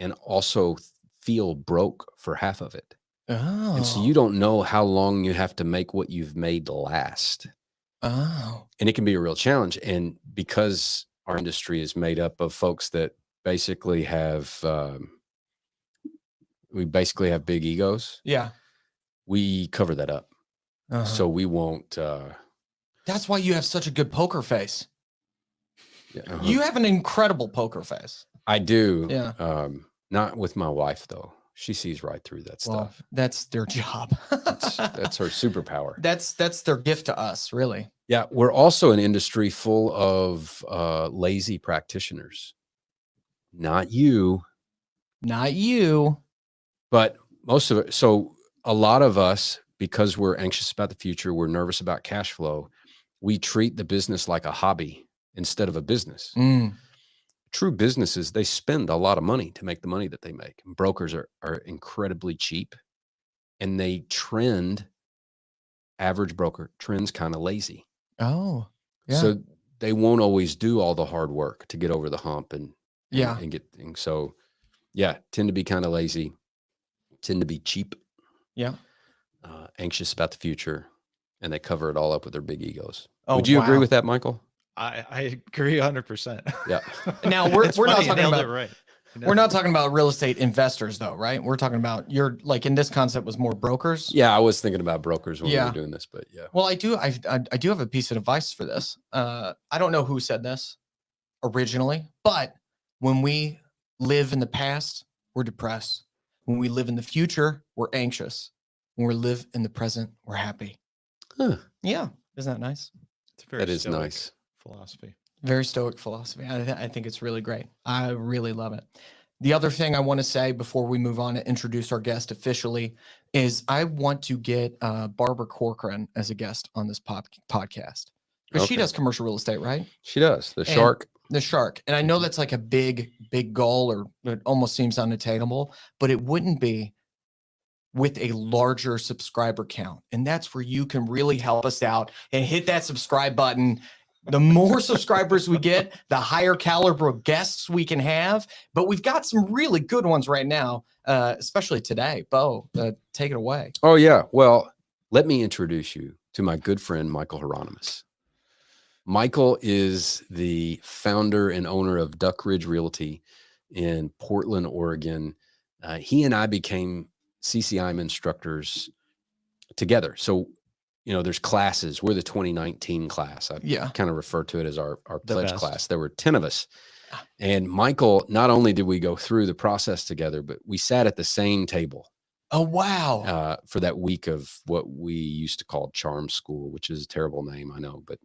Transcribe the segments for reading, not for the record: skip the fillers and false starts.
and also feel broke for half of it. And so you Oh. don't know how long you have to make what you've made last. Oh. And it can be a real challenge. And because our industry is made up of folks that basically have, we basically have big egos. Yeah. We cover that up. So we won't. That's why you have such a good poker face. Yeah, You have an incredible poker face. I do. Yeah. Not with my wife, though. She sees right through that stuff. That's their job. That's her superpower. That's their gift to us, really. Yeah. We're also an industry full of lazy practitioners. Not you. Not you. But most of it. So a lot of us, because we're anxious about the future, we're nervous about cash flow, we treat the business like a hobby instead of a business. True businesses, they spend a lot of money to make the money that they make. Brokers are incredibly cheap, and they trend, average broker trends kind of lazy. Oh, yeah. So they won't always do all the hard work to get over the hump and Yeah. get things. So yeah, tend to be kind of lazy, tend to be cheap. Yeah. Anxious about the future, and they cover it all up with their big egos. Oh, Would you agree wow. with that, Michael? I agree 100%. Yeah. Now we're not talking nailed about it right. we're not talking about real estate investors though, right? We're talking about you're like in this concept was more brokers. Yeah, I was thinking about brokers when we Yeah. were doing this, but yeah. Well, I do have a piece of advice for this. I don't know who said this originally, but when we live in the past, we're depressed. When we live in the future, we're anxious. When we live in the present, we're happy. Huh. Yeah. Isn't that nice? It's very That is stoic nice. philosophy. Very stoic philosophy. I think it's really great. I really love it. The other thing I want to say before we move on to introduce our guest officially is I want to get Barbara Corcoran as a guest on this podcast because she Okay. does commercial real estate, right? She does. The And shark. The shark. And I know that's like a big goal, or it almost seems unattainable, but it wouldn't be with a larger subscriber count. And that's where you can really help us out and hit that subscribe button. The more subscribers we get, the higher caliber of guests we can have. But we've got some really good ones right now, especially today. Bo, take it away. Oh, yeah. Well, let me introduce you to my good friend, Michael Hironimus. Michael is the founder and owner of Duckridge Realty in Portland, Oregon. He and I became CCIM instructors together. So, you know, there's classes. We're the 2019 class. I kind of refer to it as our pledge class. There were 10 of us. And Michael, not only did we go through the process together, but we sat at the same table. Oh, wow. For that week of what we used to call Charm School, which is a terrible name, I know, but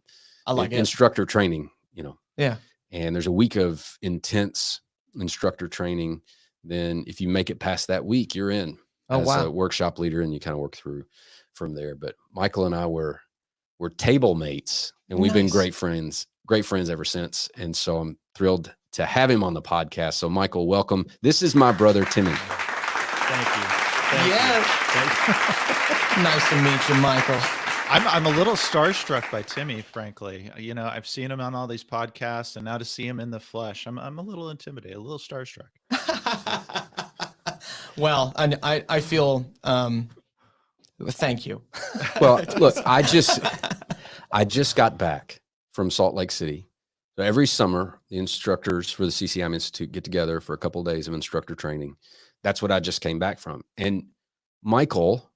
I like it. Instructor training, you know. Yeah. And there's a week of intense instructor training. Then if you make it past that week, you're in as a workshop leader, and you kind of work through from there. But Michael and I were table mates, and we've been great friends ever since. And so I'm thrilled to have him on the podcast. So Michael, welcome. This is my brother, Timmy. Thank you. Nice to meet you, Michael. I'm a little starstruck by Timmy, frankly. You know, I've seen him on all these podcasts, and now to see him in the flesh, I'm a little intimidated, a little starstruck. Well, I feel thank you. Well, look, I just got back from Salt Lake City. So every summer, the instructors for the CCIM Institute get together for a couple of days of instructor training. That's what I just came back from. And Michael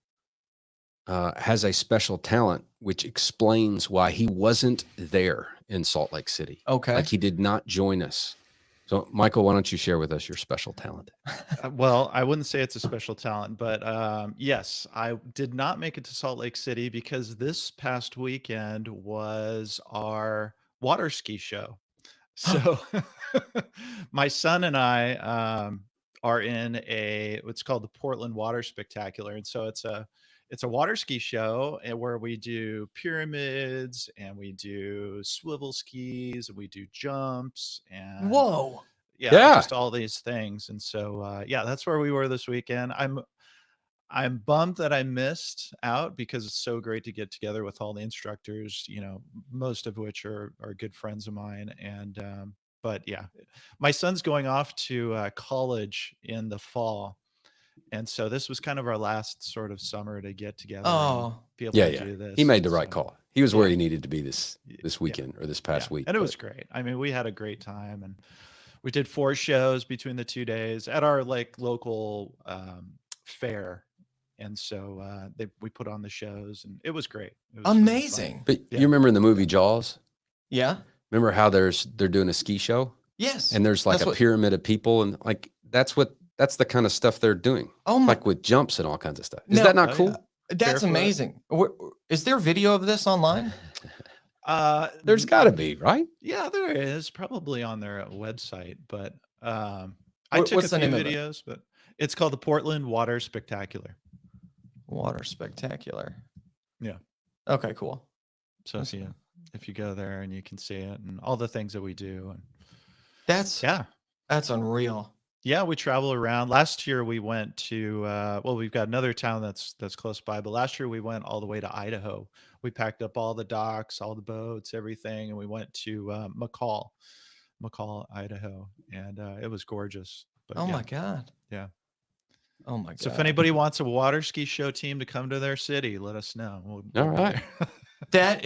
has a special talent, which explains why he wasn't there in Salt Lake City. Okay. Like he did not join us. So Michael, why don't you share with us your special talent? Well, I wouldn't say it's a special talent, but yes, I did not make it to Salt Lake City because this past weekend was our water ski show. So my son and I are in what's called the Portland Water Spectacular. And so it's a water ski show where we do pyramids and we do swivel skis and we do jumps and just all these things. And so yeah, that's where we were this weekend. I'm bummed that I missed out because it's so great to get together with all the instructors, you know, most of which are good friends of mine. And But yeah, my son's going off to college in the fall. And so this was kind of our last sort of summer to get together and Oh, be able Yeah, to yeah. do this. He made the And right so, call. He was where yeah. he needed to be this Yeah. weekend or this Yeah. past week. And it but- was great. I mean, we had a great time, and we did 4 shows between the 2 days at our like local fair. And so we put on the shows, and it was great. It was really fun. amazing. But Yeah. you remember in the movie Jaws? Yeah. Remember how they're doing a ski show Yes. and there's like That's a what- pyramid of people, and like that's the kind of stuff they're doing, Oh my, like with jumps and all kinds of stuff. Is No. that not Oh, cool? yeah. that's barefoot. amazing. Is there video of this online? There's got to be, right? Yeah, there is probably on their website, but I What- took what's a the few name of it? videos, but it's called the Portland Water Spectacular. Water Spectacular. Yeah. Okay, cool. So if you go there and you can see it and all the things that we do, and That's yeah, unreal. yeah, we travel around. Last year we went to well, we've got another town that's close by, but last year we went all the way to Idaho. We packed up all the docks, all the boats, everything, and we went to McCall, Idaho, and it was gorgeous. But Oh yeah, my God. yeah. Oh my God. So if anybody wants a water ski show team to come to their city, let us know. We'll All be right. there.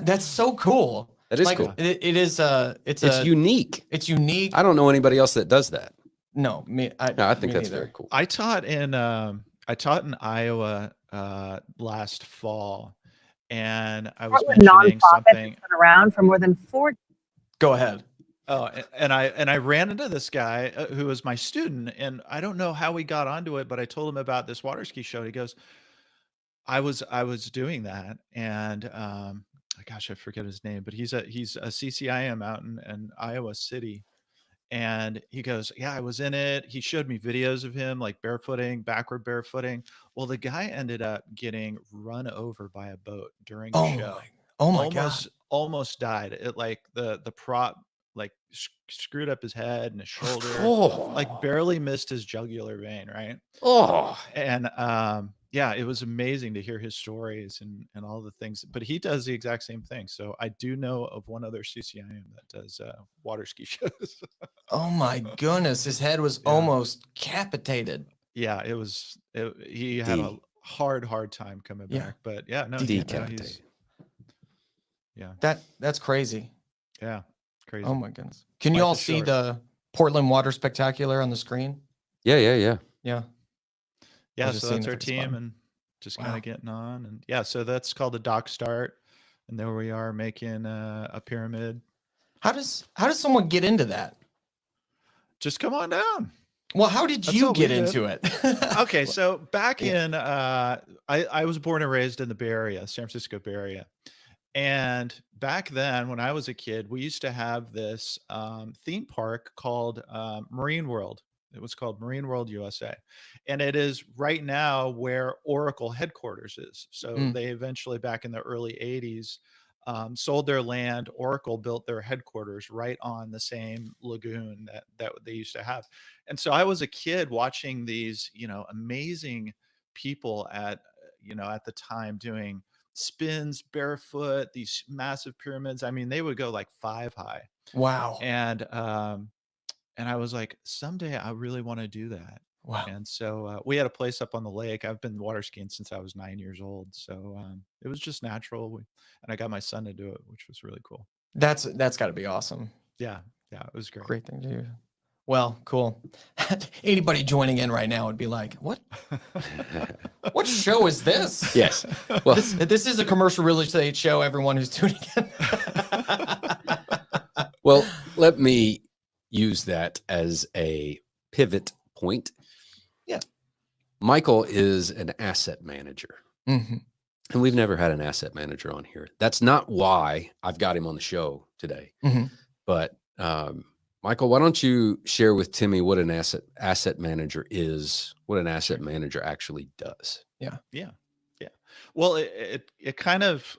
that's so cool. That is Like, cool. It is it's unique. It's unique. I don't know anybody else that does that. No, I think me that's neither. very cool. I taught in Iowa last fall, and I was Portland mentioning nonprofit something. that's been around for more than 40. Go ahead. Oh, and I ran into this guy who was my student, and I don't know how we got onto it, but I told him about this water ski show. He goes, I was doing that, and gosh, I forget his name, but he's a CCIM out in Iowa City. And he goes, yeah, I was in it. He showed me videos of him like backward barefooting. Well, the guy ended up getting run over by a boat during a show. Oh my God. Almost died. It like the prop like screwed up his head and his shoulder, Oh, like barely missed his jugular vein, right? oh, And yeah, it was amazing to hear his stories and all the things. But he does the exact same thing. So I do know of one other CCIM that does water ski shows. Oh my goodness. His head was Yeah. almost decapitated. Yeah, he had a D. hard time coming Yeah. back. But yeah, no, decapitated. yeah, That's crazy. yeah, crazy. Oh my goodness. Can you Life all is see short. the Portland Water Spectacular on the screen? Yeah. Yeah. Yeah, just so seeing that's if our it's team, fun. and just kind Wow. of getting on. And yeah, so that's called the Dock Start. And there we are making a pyramid. How does someone get into that? Just come on down. Well, how did That's you all we get did. into it? Okay, so back Yeah. in I was born and raised in the Bay Area, San Francisco Bay Area. And back then when I was a kid, we used to have this theme park called Marine World. It was called Marine World USA. And it is right now where Oracle headquarters is. So Mm. they eventually, back in the early 80s, sold their land. Oracle built their headquarters right on the same lagoon that they used to have. And so I was a kid watching these, amazing people at the time doing spins barefoot, these massive pyramids. I mean, they would go like 5 high. Wow. And I was like, someday I really want to do that. Wow. And so we had a place up on the lake. I've been water skiing since I was 9 years old. So it was just natural. And I got my son to do it, which was really cool. That's got to be awesome. Yeah. Yeah. It was great. Great thing to do. Well, cool. Anybody joining in right now would be like, what what show is this? Yes. Well, This is a commercial real estate show, everyone who's tuning in. well, let me use that as a pivot point. Yeah. Michael is an asset manager. Mhm. And we've never had an asset manager on here. That's not why I've got him on the show today. Mhm. But Michael, why don't you share with Timmy what an asset manager is, what an asset manager actually does? Yeah. Well, it kind of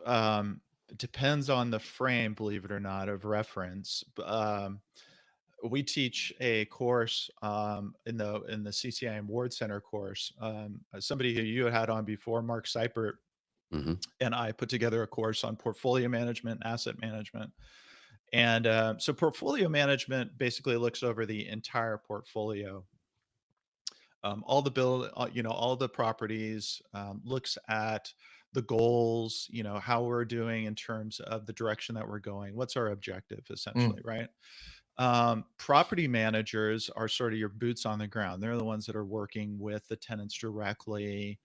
depends on the frame, believe it or not, of reference. We teach a course in the CCIM Ward Center course. Somebody who you had on before, Mark Seipert, Mhm. and I put together a course on portfolio management, asset management. And so portfolio management basically looks over the entire portfolio, all the all the properties, looks at the goals, how we're doing in terms of the direction that we're going. What's our objective, essentially, right? Property managers are sort of your boots on the ground. They're the ones that are working with the tenants directly,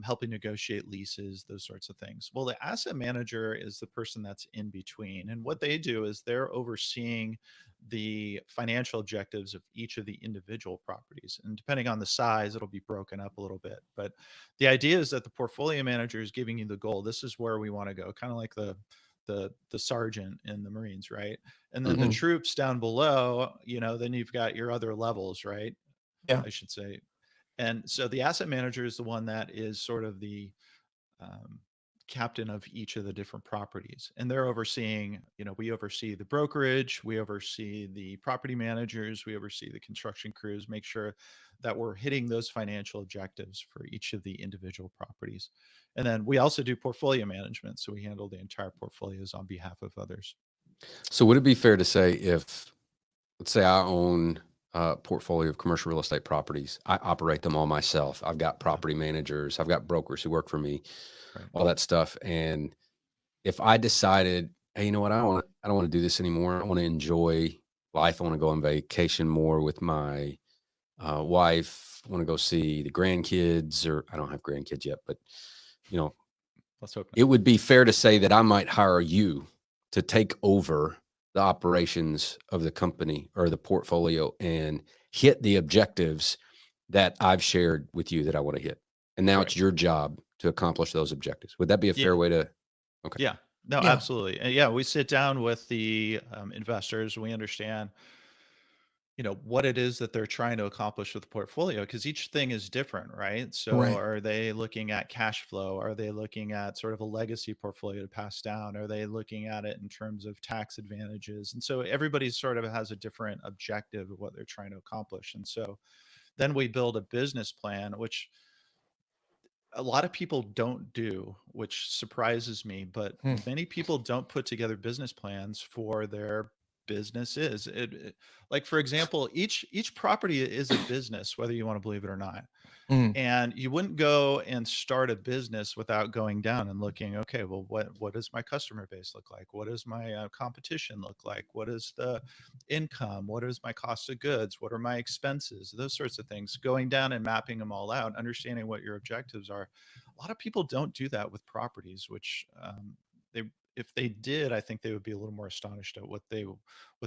helping negotiate leases, those sorts of things. Well, the asset manager is the person that's in between. And what they do is they're overseeing the financial objectives of each of the individual properties. And depending on the size, it'll be broken up a little bit. But the idea is that the portfolio manager is giving you the goal. This is where we want to go, kind of like the sergeant in the Marines, right? And then the Mhm. troops down below, then you've got your other levels, right? Yeah. I should say. And so the asset manager is the one that is sort of the um, captain of each of the different properties. And they're overseeing, we oversee the brokerage, we oversee the property managers, we oversee the construction crews, make sure that we're hitting those financial objectives for each of the individual properties. And then we also do portfolio management. So we handle the entire portfolios on behalf of others. So would it be fair to say if, let's say I own a portfolio of commercial real estate properties, I operate them all myself. I've got property managers, I've got brokers who work for me, Right. all that stuff. And if I decided, hey, you know what, I don't want to do this anymore. I want to enjoy life. I want to go on vacation more with my wife. I want to go see the grandkids, or I don't have grandkids yet, but Let's hope not. it would be fair to say that I might hire you to take over the operations of the company or the portfolio and hit the objectives that I've shared with you that I want to hit. And now Right. it's your job to accomplish those objectives. Would that be a fair way to? Okay. Yeah, no, Yeah. absolutely. And yeah, we sit down with the investors. We understand, what it is that they're trying to accomplish with the portfolio, because each thing is different, right? So Right. are they looking at cash flow? Are they looking at sort of a legacy portfolio to pass down? Are they looking at it in terms of tax advantages? And so everybody sort of has a different objective of what they're trying to accomplish. And so then we build a business plan, which a lot of people don't do, which surprises me, but Hmm. many people don't put together business plans for their businesses. Like, for example, each property is a business, whether you want to believe it or not. Mm. And you wouldn't go and start a business without going down and looking, okay, well, what does my customer base look like? What does my competition look like? What is the income? What is my cost of goods? What are my expenses? Those sorts of things. Going down and mapping them all out, understanding what your objectives are. A lot of people don't do that with properties, which they if they did, I think they would be a little more astonished at what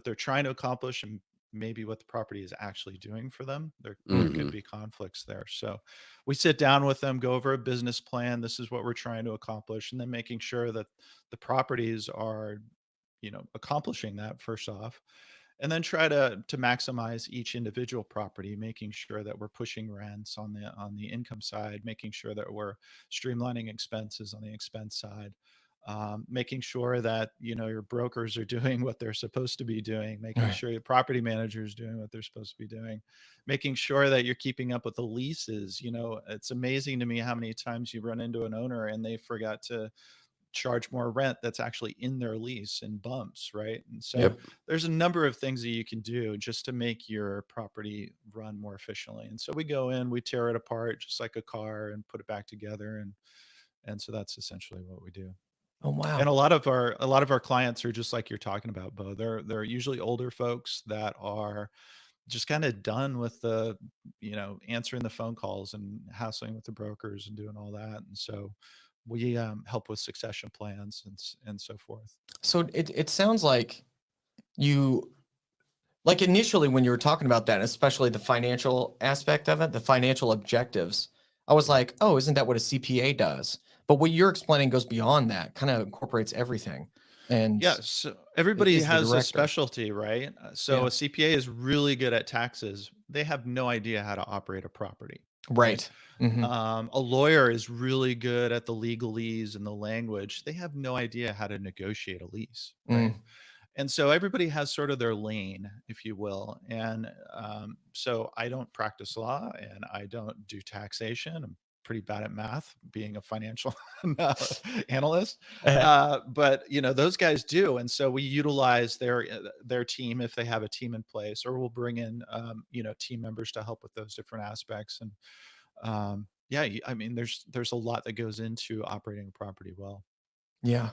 they're trying to accomplish and maybe what the property is actually doing for them. There could be conflicts there. So we sit down with them, go over a business plan. This is what we're trying to accomplish, and then making sure that the properties are, accomplishing that first off, and then try to maximize each individual property, making sure that we're pushing rents on the income side, making sure that we're streamlining expenses on the expense side, making sure that your brokers are doing what they're supposed to be doing, making Right. sure your property manager is doing what they're supposed to be doing, making sure that you're keeping up with the leases. It's amazing to me how many times you run into an owner and they forgot to charge more rent that's actually in their lease and bumps, right? And so Yep. there's a number of things that you can do just to make your property run more efficiently. And so we go in, we tear it apart just like a car and put it back together, and so that's essentially what we do. Oh, wow. And a lot of our clients are just like you're talking about, Bo. They're usually older folks that are just kind of done with the, answering the phone calls and hassling with the brokers and doing all that. And so we help with succession plans and so forth. So it sounds like you, like initially when you were talking about that, especially the financial aspect of it, the financial objectives, I was like, oh, isn't that what a CPA does? But what you're explaining goes beyond that, kind of incorporates everything. And Yeah, so everybody is the has a director. specialty, right? So Yeah. a CPA is really good at taxes. They have no idea how to operate a property. Right. Mhm. A lawyer is really good at the legalese and the language. They have no idea how to negotiate a lease, right? Mm. And so everybody has sort of their lane, if you will. And so I don't practice law and I don't do taxation. I'm pretty bad at math, being a financial analyst. Uh, But those guys do, and so we utilize their team if they have a team in place, or we'll bring in team members to help with those different aspects. And yeah, I mean, there's a lot that goes into operating a property well. Yeah.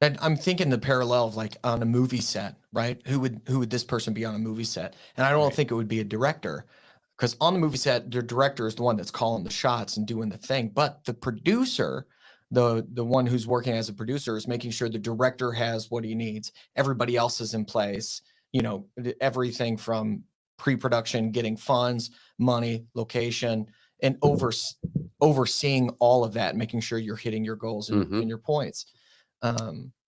And I'm thinking the parallel of like on a movie set, right? Who would this person be on a movie set? And I don't Right. think it would be a director, because on the movie set, the director is the one that's calling the shots and doing the thing. But the producer, the one who's working as a producer, is making sure the director has what he needs. Everybody else is in place. Everything from pre-production, getting funds, money, location, and overseeing all of that, making sure you're hitting your goals and your points.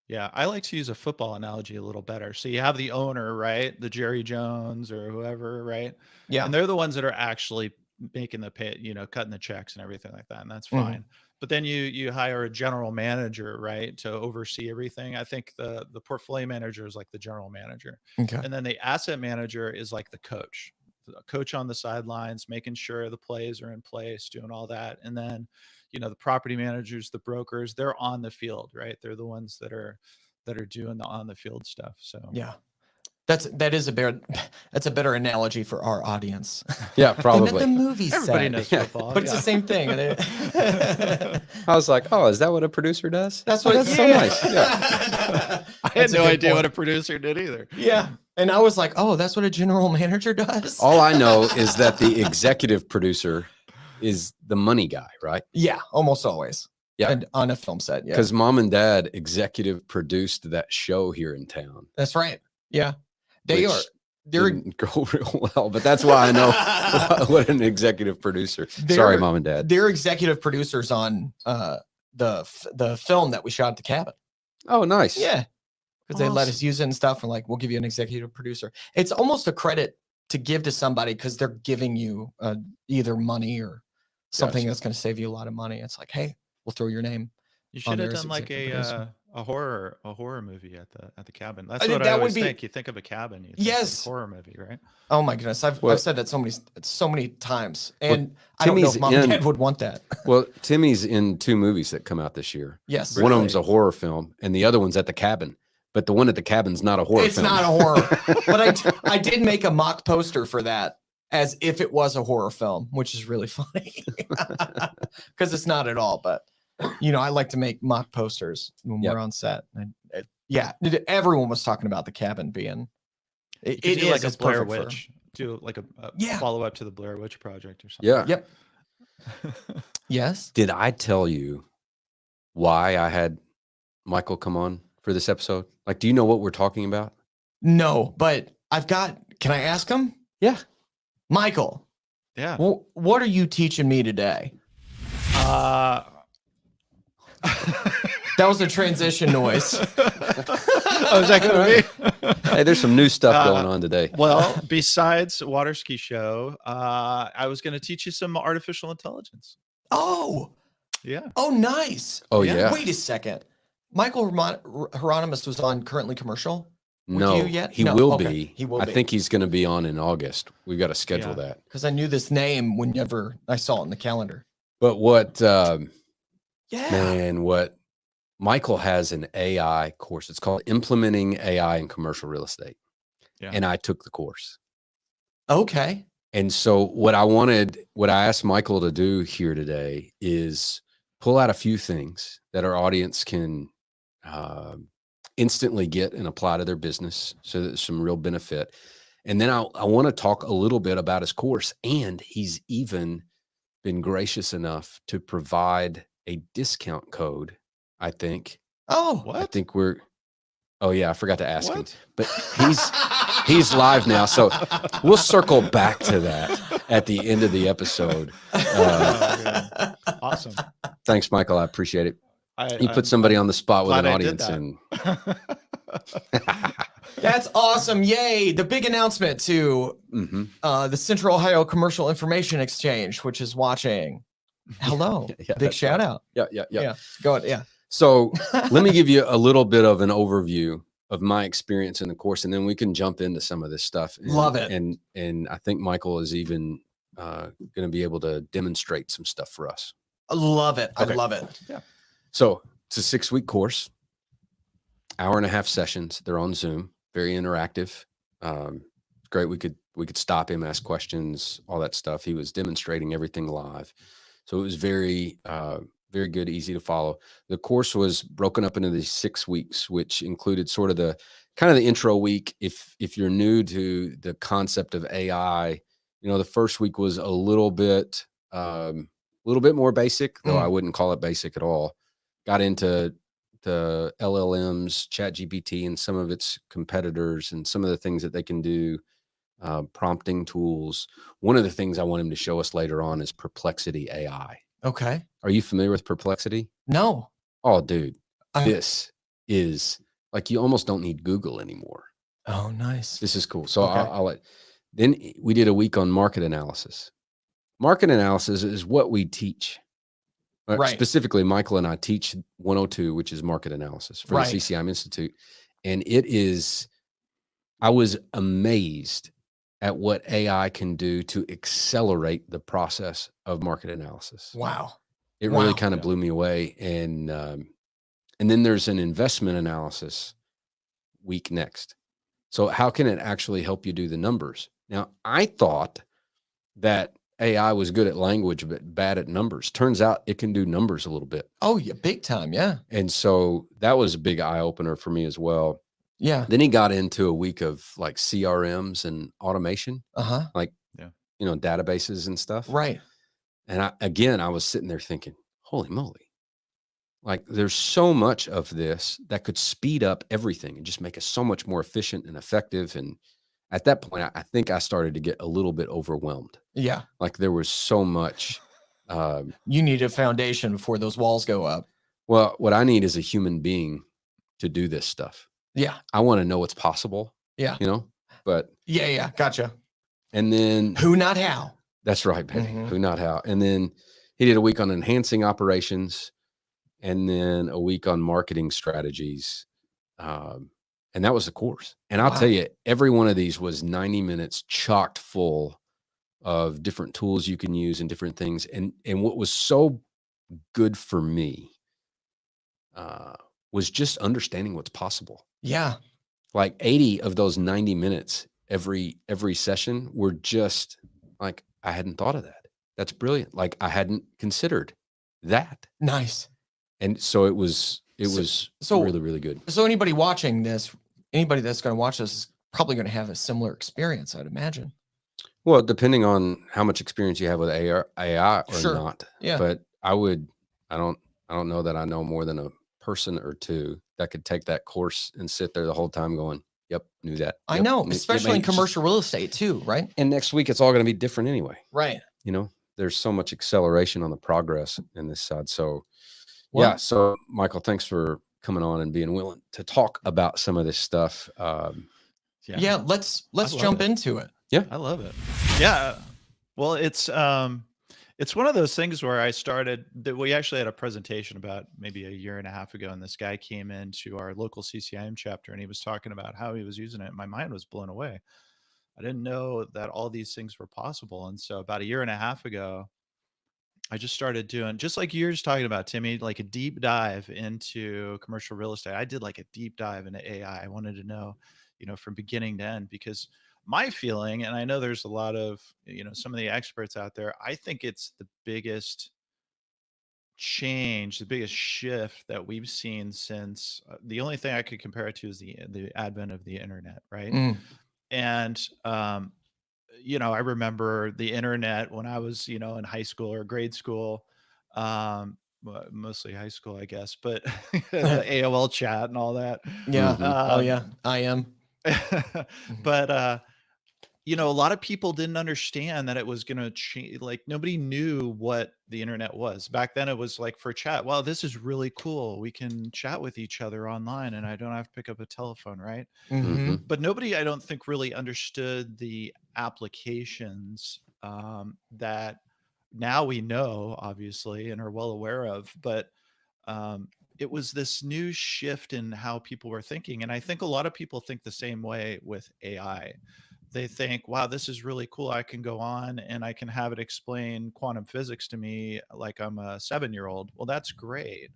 Yeah, I like to use a football analogy a little better. So you have the owner, right? The Jerry Jones or whoever, right? Yeah. And they're the ones that are actually making the pay, cutting the checks and everything like that. And that's fine. But then you hire a general manager, right, to oversee everything. I think the portfolio manager is like the general manager. Okay. And then the asset manager is like the coach on the sidelines, making sure the plays are in place, doing all that. And then the property managers, the brokers, they're on the field, right? They're the ones that are doing the on the field stuff. So Yeah, that's a better analogy for our audience. Yeah, Than at probably. the movie everybody set. knows football, But it's the same thing. I was like, oh, is that what a producer does? That's Oh, what that's so nice. Yeah. I had no idea what a producer did either. Yeah. And I was like, oh, that's what a general manager does? All I know is that the executive producer is the money guy, right? Yeah, almost always. Yeah. And on a film set. Yeah. Because mom and dad executive produced that show here in town. That's right. Yeah. which They're didn't go real well, but that's why I know what an executive producer. Sorry, mom and dad. They're executive producers on the film that we shot at the cabin. Oh, nice. Yeah. Because they let Awesome. us use it and stuff. And like, we'll give you an executive producer. It's almost a credit to give to somebody because they're giving you either money or something Gotcha. that's going to save you a lot of money. It's like, hey, we'll throw your name. You should there have as done like executive producer. a horror movie at the cabin. I That's think what I that would always be- think. You think of a cabin, you think Yes. like horror movie, right? Oh my goodness. I've said that so many times. And I don't know Timmy's if mom and in- dad would want that. Well, Timmy's in 2 movies that come out this year. Yes. One of them's a horror film, and the other one's at the cabin. But the one at the cabin's not a horror It's film. not a horror. But I did make a mock poster for that as if it was a horror film, which is really funny. Because it's not at all. But, I like to make mock posters when Yep. we're on set. And everyone was talking about the cabin being. You It could do is. like a It's Blair perfect for- Witch. Do like a Yeah. follow up to the Blair Witch Project or something. Yeah. Yep. Yes. Did I tell you why I had Michael come on for this episode? Like, do you know what we're talking about? No, but can I ask him? Yeah. Michael, Yeah. what are you teaching me today? That was a transition noise. Oh, is that going to be? Hey, there's some new stuff going on today. Well, besides water ski show, I was going to teach you some artificial intelligence. Oh, Yeah. nice. Oh, Yeah. yeah. Wait a second. Michael Hironimus was on Currently Commercial. with No, you yet? he No, will okay. be. He will I be. think he's going to be on in August. We've got to schedule Yeah. that. Because I knew this name whenever I saw it in the calendar. But what, Yeah. man, what Michael has an AI course. It's called Implementing AI in Commercial Real Estate. Yeah. And I took the course. Okay. And so what I asked Michael to do here today is pull out a few things that our audience can instantly get and apply to their business so that there's some real benefit. And then I want to talk a little bit about his course. And he's even been gracious enough to provide a discount code, I think. Oh, What? I think oh yeah, I forgot to ask him. What? But he's live now. So we'll circle back to that at the end of the episode. Oh, awesome. Thanks, Michael. I appreciate it. You I'm put somebody on the spot with glad an I did audience, that. and That's awesome. Yay. The big announcement to Mhm. the Central Ohio Commercial Information Exchange, which is watching. Hello. Yeah, Big that's shout right. out. Yeah. Go ahead. Yeah. So let me give you a little bit of an overview of my experience in the course, and then we can jump into some of this stuff. And, Love it. And I think Michael is even going to be able to demonstrate some stuff for us. I love it. I Okay. love it. So it's a 6-week course, 1.5 hour sessions. They're on Zoom, very interactive. Great. We could stop him, ask questions, all that stuff. He was demonstrating everything live. So it was very, very good, easy to follow. The course was broken up into these 6 weeks, which included sort of the intro week. If you're new to the concept of AI, the first week was a little bit more basic, though I wouldn't call it basic at all. Got into the LLMs, ChatGPT, and some of its competitors, and some of the things that they can do, prompting tools. One of the things I want him to show us later on is Perplexity AI. Okay. Are you familiar with Perplexity? No. Oh, dude, I- this is like, you almost don't need Google anymore. Oh, nice. This is cool. So Okay. then we did a week on market analysis. Market analysis is what we teach. Right. Specifically, Michael and I teach 102, which is market analysis for Right. the CCIM Institute. And I was amazed at what AI can do to accelerate the process of market analysis. Wow. It really Wow. kind of blew me away. And then there's an investment analysis week next. So how can it actually help you do the numbers? Now, I thought that AI was good at language, but bad at numbers. Turns out it can do numbers a little bit. Oh, yeah. Big time. Yeah. And so that was a big eye opener for me as well. Yeah. Then he got into a week of like CRMs and automation, Uh-huh. like, databases and stuff. Right. And I was sitting there thinking, holy moly, like there's so much of this that could speed up everything and just make us so much more efficient and effective. And at that point, I think I started to get a little bit overwhelmed. Yeah. Like there was so much. You need a foundation before those walls go up. Well, what I need is a human being to do this stuff. Yeah. I want to know what's possible. Yeah. But Yeah. Gotcha. and then Who, not how. that's right, baby. Mhm. Who, not how. And then he did a week on enhancing operations, and then a week on marketing strategies. And that was the course. And I'll tell you, every one of these was 90 minutes chocked full of different tools you can use and different things. And what was so good for me was just understanding what's possible. Yeah. Like 80 of those 90 minutes every session were just like, I hadn't thought of that. That's brilliant. Like I hadn't considered that. Nice. And so it was so really, really good. So anybody watching this, anybody that's going to watch this is probably going to have a similar experience, I'd imagine. Well, depending on how much experience you have with AI or Sure. not. Yeah. But I don't know that I know more than a person or two that could take that course and sit there the whole time going, yep, knew that. I Yep, know, knew- especially in it just- commercial real estate too, right? And next week, it's all going to be different anyway. Right. There's so much acceleration on the progress in this side. So Well- yeah. So Michael, thanks for coming on and being willing to talk about some of this stuff. Yeah. Let's love jump it. into it. I love it. Yeah. Well, it's one of those things where we actually had a presentation about maybe 1.5 years ago, and this guy came into our local CCIM chapter and he was talking about how he was using it. And my mind was blown away. I didn't know that all these things were possible. And so about 1.5 years ago, I just started doing, just like you're just talking about, Timmy, like a deep dive into commercial real estate. I did like a deep dive into AI. I wanted to know, from beginning to end, because my feeling, and I know there's a lot of, some of the experts out there, I think it's the biggest change, the biggest shift that we've seen since the only thing I could compare it to is the advent of the internet, right? Mm. And I remember the internet when I was, in high school or grade school, mostly high school, I guess, but the AOL chat and all that. Yeah. Mhm. Oh yeah. I am. But a lot of people didn't understand that it was going to change. Like nobody knew what the internet was back then. It was like for chat. Wow, this is really cool. We can chat with each other online and I don't have to pick up a telephone, right? Mhm. But nobody, I don't think, really understood the applications that now we know, obviously, and are well aware of. But it was this new shift in how people were thinking. And I think a lot of people think the same way with AI, they think, wow, this is really cool. I can go on and I can have it explain quantum physics to me like I'm a 7-year-old. Well, that's great.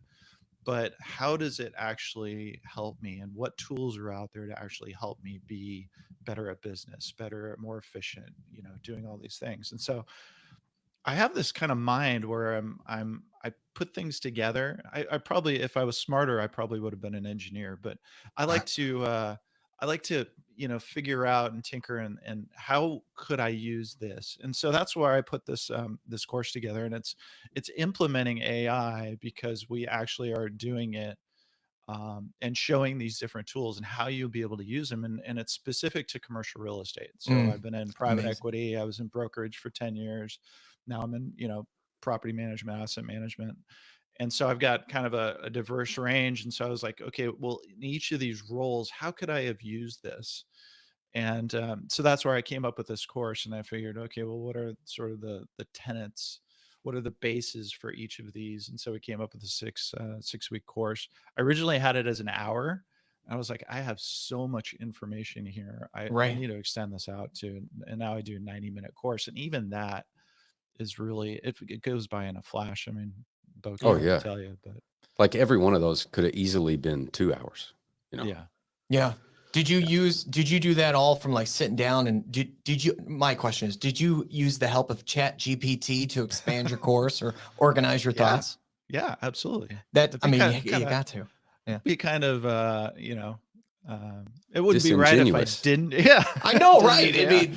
But how does it actually help me? And what tools are out there to actually help me be better at business, better, more efficient, doing all these things? And so I have this kind of mind where I put things together. I probably, if I was smarter, I probably would have been an engineer, but I like to figure out and tinker and how could I use this? And so that's where I put this course together, and it's implementing AI because we actually are doing it, and showing these different tools and how you'll be able to use them. And it's specific to commercial real estate. So I've been in private Amazing. equity. I was in brokerage for 10 years. Now I'm in, property management, asset management. And so I've got kind of a diverse range. And so I was like, okay, well, in each of these roles, how could I have used this? And so that's where I came up with this course. And I figured, okay, well, what are sort of the tenets? What are the bases for each of these? And so we came up with a 6-week course. I originally had it as an hour. I was like, I have so much information here. I Right. need to extend this out and now I do a 90-minute course. And even that is really, it goes by in a flash. I mean, Bo Oh, can yeah. tell you, but Like every one of those could have easily been 2 hours. yeah. Yeah. Did you do that all from like sitting down and my question is, did you use the help of Chat GPT to expand your course or organize your Yeah. thoughts? Yeah, absolutely. That, I mean, you Kinda got to. Yeah. be kind of, it wouldn't be right if I Disingenuous. didn't. Yeah. I know, Didn't right? need AI.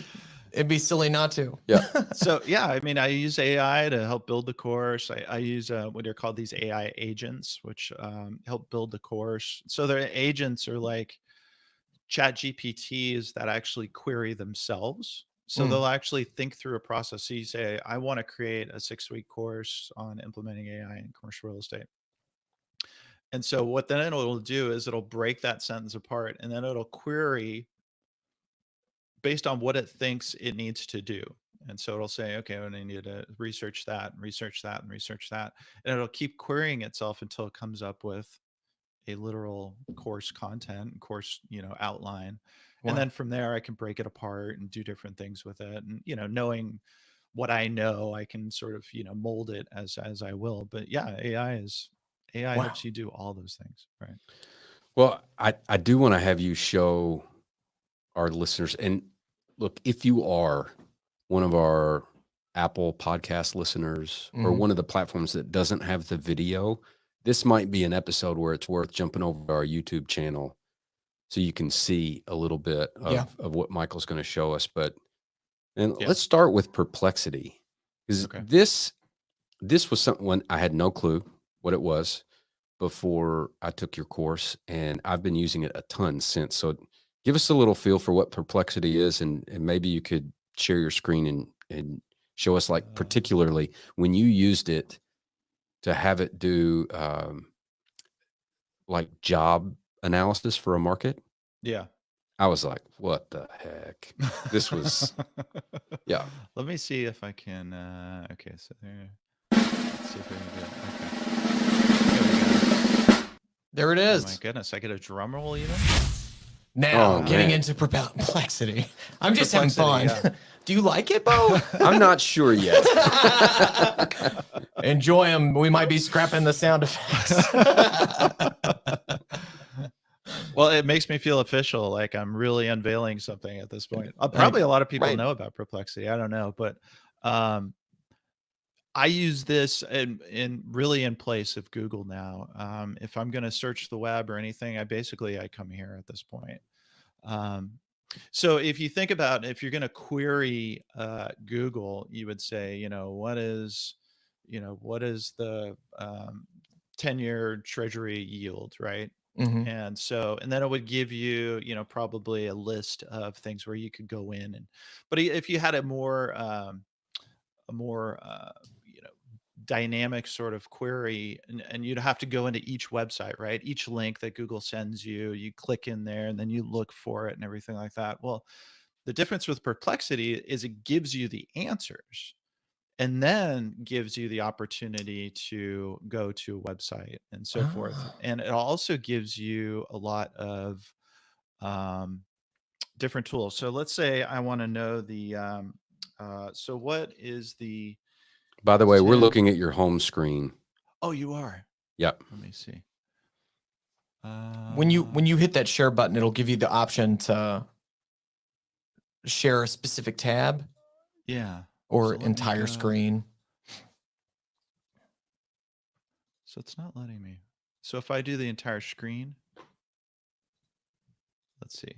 It'd be silly not to. Yeah. So yeah, I mean, I use AI to help build the course. I use what are called these AI agents, which help build the course. So the agents are like Chat GPTs that actually query themselves. So they'll actually think through a process. So you say, I want to create a 6-week course on implementing AI in commercial real estate. And so what then it'll do is it'll break that sentence apart, and then it'll query based on what it thinks it needs to do. And so it'll say, okay, I need to research that and research that and research that. And it'll keep querying itself until it comes up with a literal course content, course, outline. Wow. And then from there, I can break it apart and do different things with it. And, knowing what I know, I can sort of, mold it as I will. But yeah, AI Wow. helps you do all those things. Right. Well, I do want to have you show our listeners, and look, if you are one of our Apple podcast listeners or one of the platforms that doesn't have the video, this might be an episode where it's worth jumping over to our YouTube channel so you can see a little bit of what Michael's going to show us. Let's start with perplexity, because this was something when I had no clue what it was before I took your course, and I've been using it a ton since. So give us a little feel for what perplexity is, and maybe you could share your screen and show us, like, particularly when you used it to have it do like job analysis for a market. Yeah. I was like, what the heck? This was, yeah. Let me see if I can, okay, so there, let's see if I can do it. Okay. There we go. There it Oh is. my goodness, I get a drum roll even? Now, getting man. into perplexity. I'm just having fun. Perplexity, Do you like it, Bo? I'm not sure yet. Enjoy them. We might be scrapping the sound effects. Well, it makes me feel official, like I'm really unveiling something at this point. Probably a lot of people know about perplexity. I don't know, but I use this in really in place of Google now. If I'm going to search the web or anything, I come here at this point. So if you think about, if you're going to query Google, you would say, what is the 10-year treasury yield, right? And so, and then it would give you, probably a list of things where you could go in but if you had a more dynamic sort of query, and you'd have to go into each website, right? Each link that Google sends you, you click in there and then you look for it and everything like that. Well, the difference with perplexity is it gives you the answers and then gives you the opportunity to go to a website and so forth. And it also gives you a lot of different tools. So let's say I want to know the, so what is the By the way, we're 10 looking at your home screen. Oh, you are. Yep. Let me see. When you hit that share button, it'll give you the option to share a specific tab Yeah. or So let me entire go- screen. So it's not letting me. So if I do the entire screen, let's see.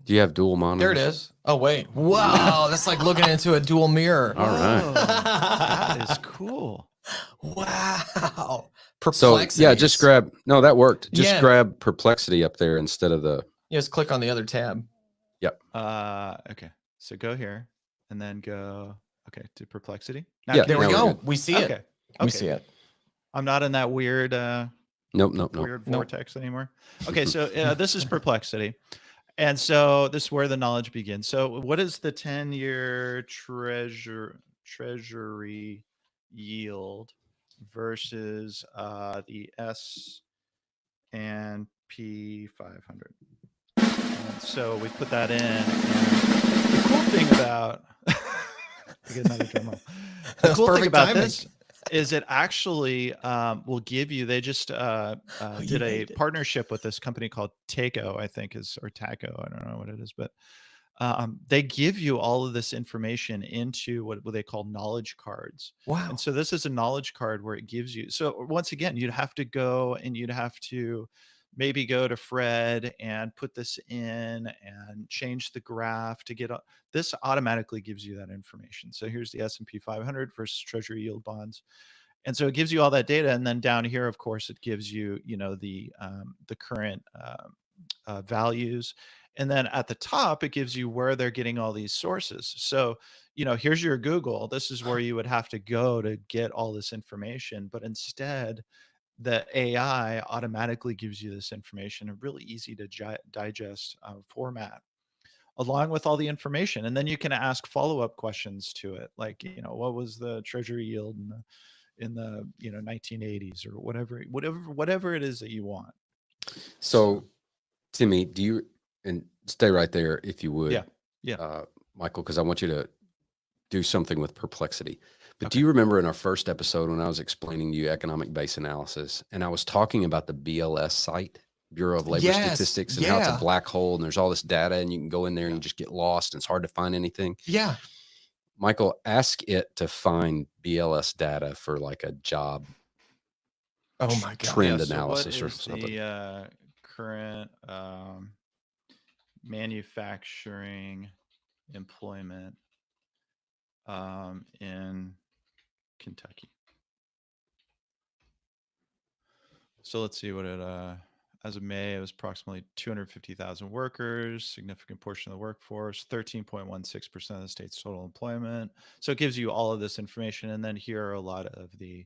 Do you have dual monitors? There it is. Oh wait. Wow, that's like looking into a dual mirror. All right. Whoa, that is cool. Wow. So yeah, just Perplexities. grab. No, that worked. Just Yeah. grab perplexity up there instead of the. Just click on the other tab. Okay. So go here and then go, okay, to perplexity. Yeah, can There we you now see we're go. good. We see Okay. it. We see it. I'm not in that weird, Nope. weird Nope. vortex anymore. Okay, so this is perplexity. And so this is where the knowledge begins. So what is the 10-year treasury yield versus the S&P 500? And so we put that in. And the cool thing about I get another drum roll. The That's cool thing perfect about timing. this is it actually will give you. They just did a made it. partnership with this company called Taco, I think is, or Taco. I don't know what it is, but they give you all of this information into what they call knowledge cards. Wow. And so this is a knowledge card where it gives you. So once again, you'd have to go and you'd have to maybe go to Fred and put this in and change the graph to get this automatically gives you that information. So here's the S&P 500 versus treasury yield bonds. And so it gives you all that data. And then down here, of course, it gives you, the current values. And then at the top, it gives you where they're getting all these sources. So, here's your Google. This is where you would have to go to get all this information. But instead, the AI automatically gives you this information in a really easy to digest format, along with all the information. And then you can ask follow-up questions to it, like, what was the treasury yield in the 1980s, or whatever it is that you want. So, Timmy, do you, and stay right there if you would. Yeah. Michael, because I want you to do something with perplexity. But do Okay. you remember in our first episode when I was explaining to you economic base analysis, and I was talking about the BLS site, Bureau of Labor Yes, Statistics, and how it's a yeah. black hole and there's all this data and you can go in there and you just get lost and it's hard to find anything? Yeah. Michael, ask it to find BLS data for like a job Oh my God. trend Yeah, so analysis what or is something. the current manufacturing employment in Kentucky? So let's see what it as of May, it was approximately 250,000 workers, significant portion of the workforce, 13.16% of the state's total employment. So it gives you all of this information. And then here are a lot of the,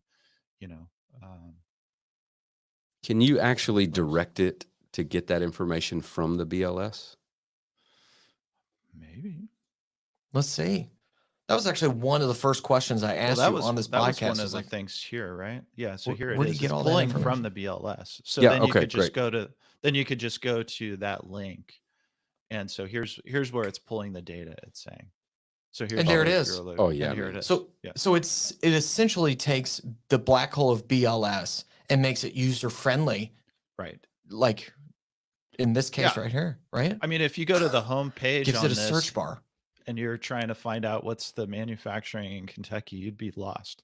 Can you actually direct it to get that information from the BLS? maybe. Let's see. That was actually one of the first questions I asked you on this that was podcast. one of is the like, things here, right? Yeah. So Where- here it where do is. you get It's all that pulling from information? the BLS. So Yeah, then you okay, could just great. then you could just go to that link. And so here's where it's pulling the data, it's saying. So here's And there it the is. Bureau of Labor, Oh, yeah, and here man. it is. So yeah. so it essentially takes the black hole of BLS and makes it user friendly, Right. like in this case Yeah. right here, right? I mean, if you go to the home page Gives on it a this search bar. and you're trying to find out what's the manufacturing in Kentucky, you'd be lost.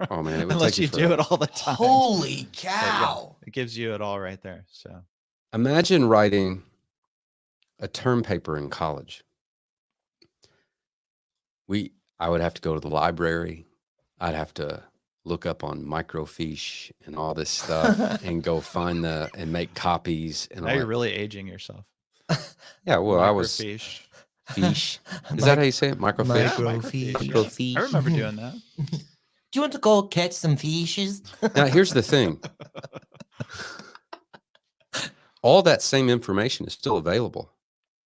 Oh man, it would Unless take you do forever. it all the time. Holy But yeah, cow. it gives you it all right there. So Imagine writing a term paper in college. I would have to go to the library. I'd have to look up on microfiche and all this stuff and go find and make copies and now all you're that. really aging yourself. Yeah, well, I was Microfiche. fiche. Is that how you say it? Microfiche. Yeah, Microfiche. microfiche. I remember doing that. Do you want to go catch some fishes? Now, here's the thing. All that same information is still available.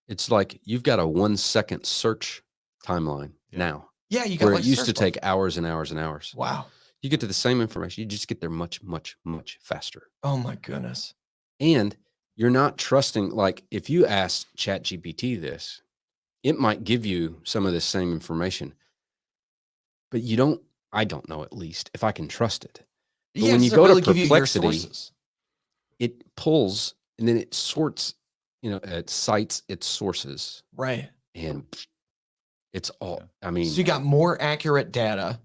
It's like you've got a 1-second search timeline now, Yeah, you got where like it used search to bar. take hours and hours and hours. Wow. You get to the same information. You just get there much, much, much faster. Oh my goodness. And you're not trusting, like if you ask ChatGPT this, it might give you some of this same information, but I don't know, at least if I can trust it. But when you does it go to really give you your Perplexity, sources? it pulls and then it sorts, it cites its sources, Right. and it's all, Yeah. I mean, So you got more accurate data.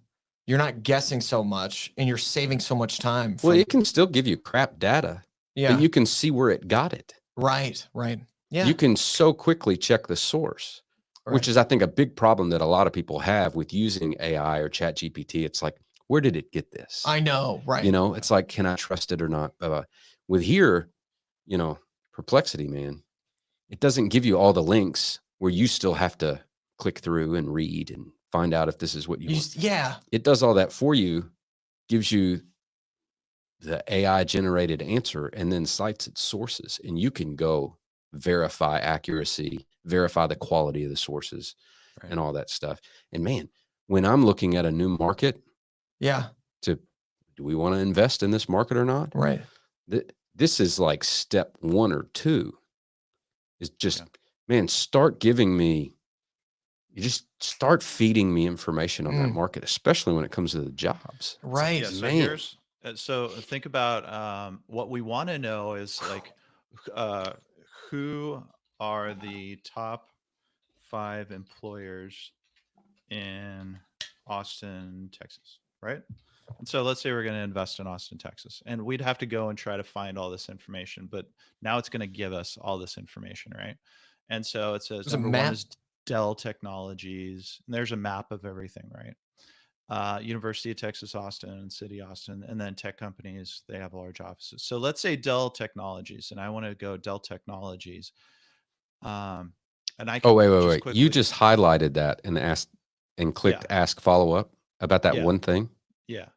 You're not guessing so much, and you're saving so much time. well, From, it can still give you crap data, yeah. but you can see where it got it. Right. Yeah. You can so quickly check the source, which Right. is, I think, a big problem that a lot of people have with using AI or Chat GPT. It's like, where did it get this? I know. Right. It's like, can I trust it or not? With here, Perplexity, man, it doesn't give you all the links where you still have to click through and read and find out if this is what you want. Yeah. It does all that for you, gives you the AI generated answer, and then cites its sources, and you can go verify accuracy, verify the quality of the sources, Right. and all that stuff. And man, when I'm looking at a new market, Yeah. do we want to invest in this market or not? Right. This is like step 1 or 2. Is just, Yeah. man, just start feeding me information on that market, especially when it comes to the jobs. Right. Yeah, so Man. so think about what we want to know is like who are the top 5 employers in Austin, Texas, right? And so let's say we're going to invest in Austin, Texas, and we'd have to go and try to find all this information, but now it's going to give us all this information, right? And so it says There's a number map. 1 is Dell Technologies, and there's a map of everything, right? University of Texas Austin and City Austin, and then tech companies, they have large offices. So let's say Dell Technologies, and I want to go Dell Technologies. And I can Wait. quickly, You just highlighted that and clicked ask follow up about that one thing. Yeah.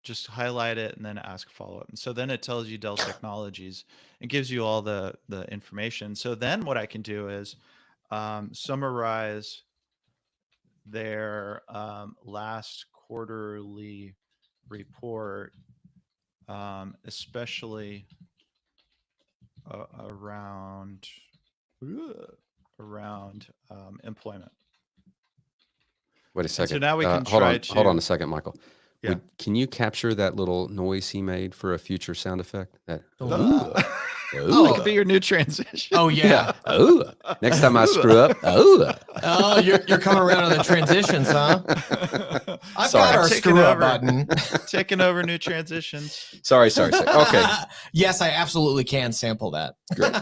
Just highlight it and then ask follow up. And so then it tells you Dell Technologies and gives you all the information. So then what I can do is summarize their last quarterly report, especially around employment. Wait a And second. so now we can hold try on to. a second, Michael. Yeah. Can you capture that little noise he made for a future sound effect? That It could be your new transition. Oh yeah. Oh, next time I screw up. Oh, you're coming around to the transitions, huh? I've Sorry. got our Taking screw up over. button. Taking over new transitions. Sorry. Okay. Yes, I absolutely can sample that. Great.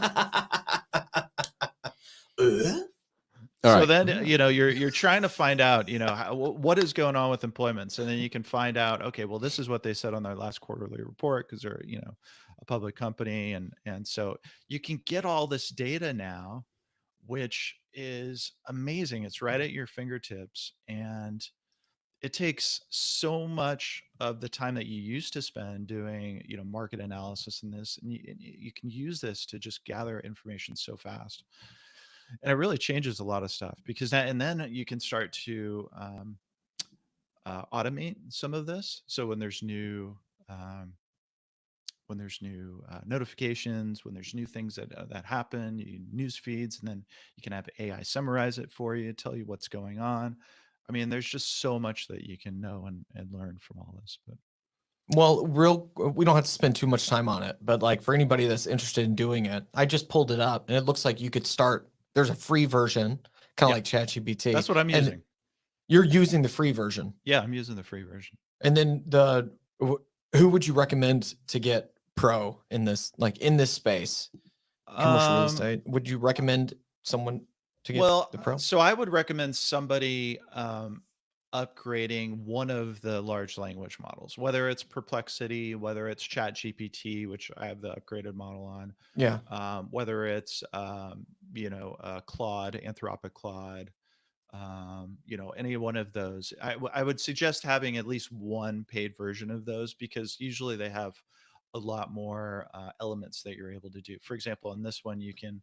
All So right. then, you're trying to find out, what is going on with employment. So then you can find out, okay, well, this is what they said on their last quarterly report because they're, a public company. And so you can get all this data now, which is amazing. It's right at your fingertips. And it takes so much of the time that you used to spend doing, market analysis in this, and you can use this to just gather information so fast. And it really changes a lot of stuff because then you can start to automate some of this. So when there's new notifications, when there's new things that happen, news feeds, and then you can have AI summarize it for you, tell you what's going on. I mean, there's just so much that you can know and learn from all this. But Well, we don't have to spend too much time on it, but like for anybody that's interested in doing it, I just pulled it up and it looks like you could start. There's a free version, kind of like ChatGPT. that's what I'm and using. You're using the free version. Yeah, I'm using the free version. And then who would you recommend to get pro in this, like in this space, commercial real estate? Would you recommend someone to get the pro? So I would recommend somebody upgrading one of the large language models, whether it's Perplexity, whether it's ChatGPT, which I have the upgraded model on. Yeah. Whether it's Claude, Anthropic Claude, any one of those. I would suggest having at least one paid version of those because usually they have a lot more elements that you're able to do. For example, in this one, you can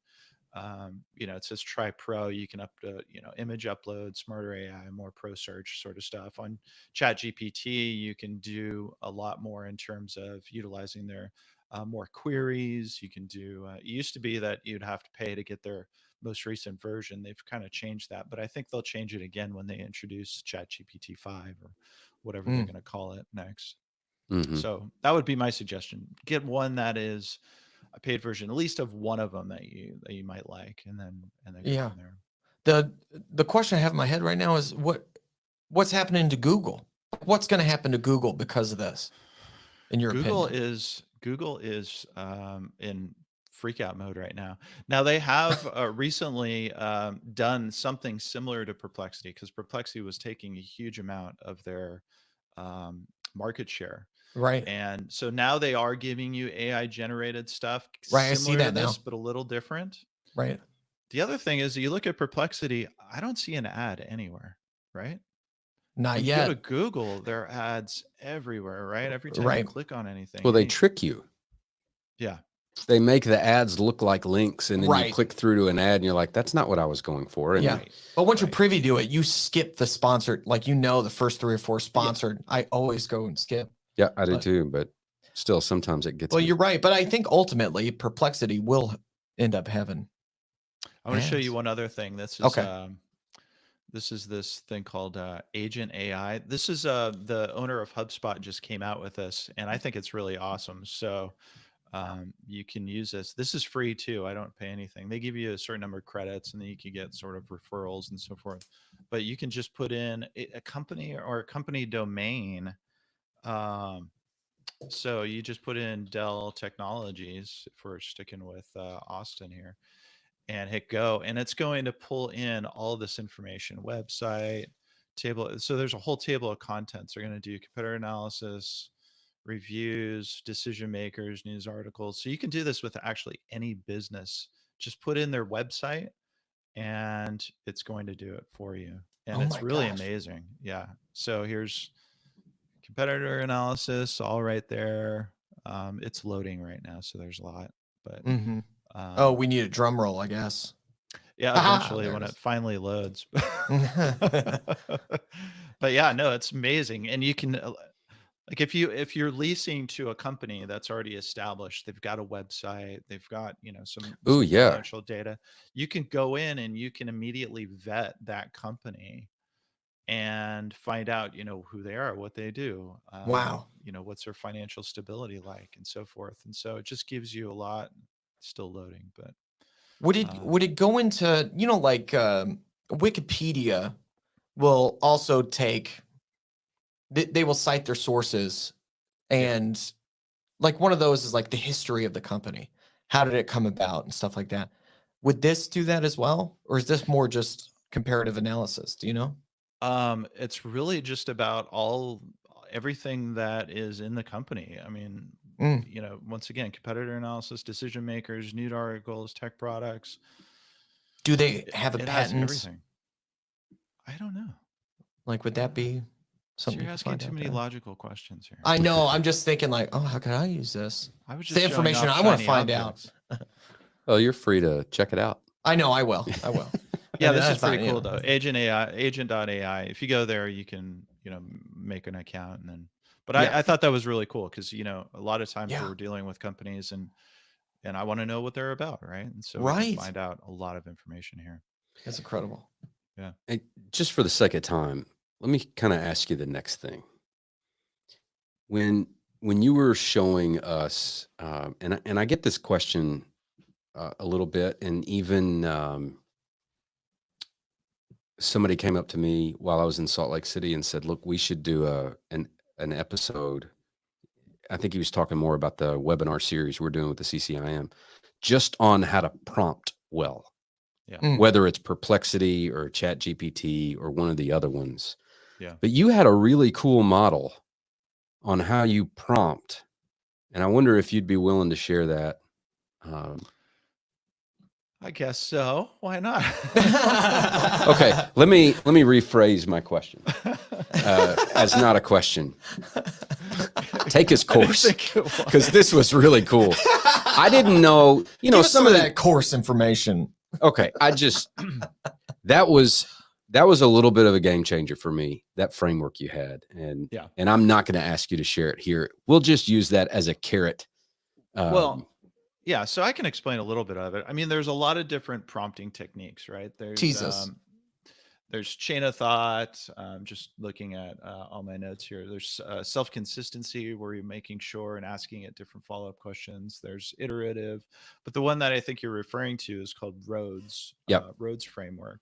it says try pro. You can upload, image upload, smarter AI, more pro search sort of stuff. On ChatGPT, you can do a lot more in terms of utilizing their more queries. You can do. It used to be that you'd have to pay to get their most recent version, they've kind of changed that, but I think they'll change it again when they introduce ChatGPT 5 or whatever they're going to call it next. Mhm. So that would be my suggestion. Get one that is a paid version, at least of one of them that you might like, and then go from there. The question I have in my head right now is what's happening to Google? What's going to happen to Google because of this, in your Google opinion? is in freak out mode right now. Now they have recently done something similar to Perplexity, because Perplexity was taking a huge amount of their market share. Right. And so now they are giving you AI generated stuff, Right, I see similar to that now. this, but a little different. Right. The other thing is, you look at Perplexity, I don't see an ad anywhere, right? Not When you yet. go to Google, there are ads everywhere, right? Every time you Right. click on anything. Well, they trick you. Yeah. They make the ads look like links, and then you Right. click through to an ad, and you're like, "That's not what I was going for." And Yeah. Right. But once you're Right. privy to it, you skip the sponsored, like, the first 3 or 4 sponsored. I always go and skip. yeah, I do But- too. But still, sometimes it gets. Well, me. you're right. But I think ultimately Perplexity will end up having. I want to show you ads. one other thing. This is Okay. this thing called Agent AI. This is the owner of HubSpot just came out with this, and I think it's really awesome. So you can use this. This is free too. I don't pay anything. They give you a certain number of credits, and then you can get sort of referrals and so forth. But you can just put in a company or a company domain. So you just put in Dell Technologies, if we're sticking with Austin here, and hit go, and it's going to pull in all this information, website, table. So there's a whole table of contents. They're going to do competitor analysis, reviews, decision makers, news articles. So you can do this with actually any business. Just put in their website and it's going to do it for you. And Oh it's my really gosh. amazing. Yeah. So here's competitor analysis, all right there. It's loading right now, so there's a lot, but Mm-hmm. Oh, we need a drum roll, I guess. yeah, Ah, eventually there when it it is. finally loads. But yeah, no, it's amazing. And you can like if you're leasing to a company that's already established, they've got a website, they've got, some Ooh, yeah. financial data. You can go in and you can immediately vet that company and find out, who they are, what they do, Wow. what's their financial stability like, and so forth. And so it just gives you a lot. Still loading, but Would it go into, like Wikipedia will also take, they will cite their sources, and like one of those is like the history of the company. How did it come about and stuff like that? Would this do that as well? Or is this more just comparative analysis? Do you know? it's really just about everything that is in the company. I mean, once again, competitor analysis, decision makers, news articles, tech products. Do they have a It has patent? everything. I don't know. Like, would that be So something you're you could asking find too out many there? logical questions here. I know. I'm just thinking like, oh, how could I use this? I was It's just the showing information off I want to shiny find objects. out. Oh, you're free to check it out. I know. I will. I will. Yeah, And this that's is pretty fine, cool though. Agent.ai. If you go there, you can, make an account and then, but Yeah. I thought that was really cool because, a lot of times Yeah. we're dealing with companies and I want to know what they're about. Right. And so we Right. can find out a lot of information here. That's incredible. Yeah. And just for the sake of time, let me kind of ask you the next thing. When you were showing us, and I get this question a little bit, and even somebody came up to me while I was in Salt Lake City and said, "Look, we should do an episode." I think he was talking more about the webinar series we're doing with the CCIM, just on how to prompt well. Yeah. Whether it's Perplexity or ChatGPT or one of the other ones. Yeah. But you had a really cool model on how you prompt, and I wonder if you'd be willing to share that. I guess so. Why not? Okay, let me rephrase my question as not a question. Take his course, because this was really cool. I didn't know, Give us some of that course information. Okay, that was a little bit of a game changer for me, that framework you had. And Yeah. and I'm not going to ask you to share it here. We'll just use that as a carrot. Well, Yeah, so I can explain a little bit of it. I mean, there's a lot of different prompting techniques, right? Tease us. There's chain of thought. Just looking at all my notes here. There's self-consistency, where you're making sure and asking it different follow-up questions. There's iterative, but the one that I think you're referring to is called Rhodes. Yep. Rhodes framework,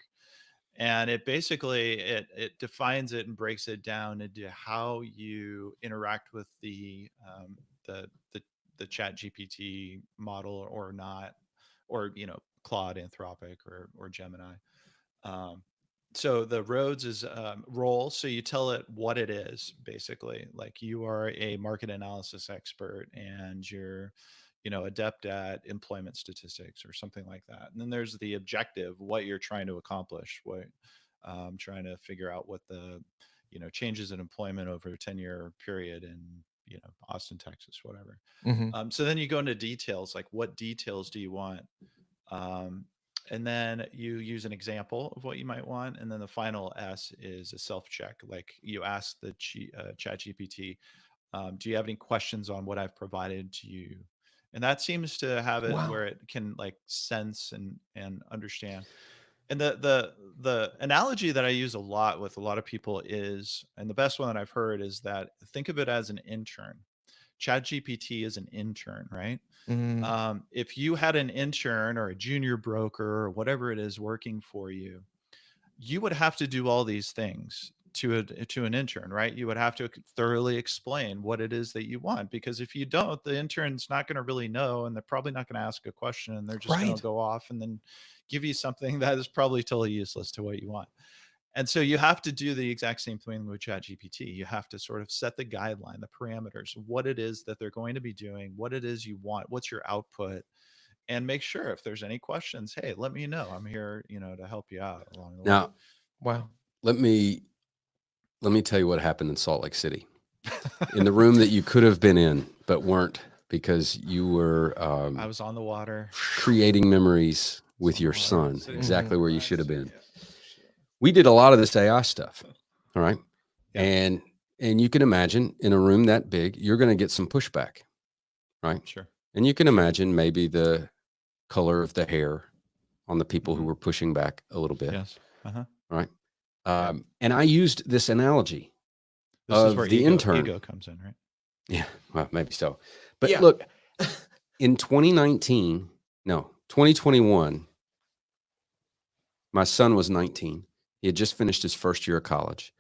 and it basically it defines it and breaks it down into how you interact with the the the Chat GPT model or not, or Claude, Anthropic, or Gemini. Um, so the Rhodes is role. So you tell it what it is, basically. Like, you are a market analysis expert and you're, adept at employment statistics or something like that. And then there's the objective, what you're trying to accomplish, what trying to figure out what the, changes in employment over a 10-year period in, Austin, Texas, whatever. Mhm. So then you go into details, like what details do you want? And then you use an example of what you might want. And then the final S is a self-check. Like, you ask the Chat GPT, do you have any questions on what I've provided to you? And that seems to have it Wow. where it can like sense and understand. And the analogy that I use a lot with a lot of people is, and the best one that I've heard is that, think of it as an intern. ChatGPT is an intern, right? Mm, If you had an intern or a junior broker or whatever it is working for you, you would have to do all these things to an intern, right? You would have to thoroughly explain what it is that you want, because if you don't, the intern's not going to really know, and they're probably not going to ask a question, and they're just going right. to go off and then give you something that is probably totally useless to what you want. And so you have to do the exact same thing with ChatGPT. You have to sort of set the guideline, the parameters, what it is that they're going to be doing, what it is you want, what's your output, and make sure if there's any questions, hey, let me know. I'm here, to help you out along the way. Now, Wow. let me tell you what happened in Salt Lake City, in the room that you could have been in but weren't, because you were I was on the water. creating memories with your son, Sitting exactly where you relaxed. should have been. Yeah. We did a lot of this AI stuff. All right. Yeah. And you can imagine, in a room that big, you're going to get some pushback, right? Sure. And you can imagine maybe the color of the hair on the people who were pushing back a little bit. Yes. Uh-huh. Right. And I used this analogy This is of where the intern. ego comes in, right? Yeah, well, maybe so. But Yeah. look, in 2021, my son was 19. He had just finished his first year of college,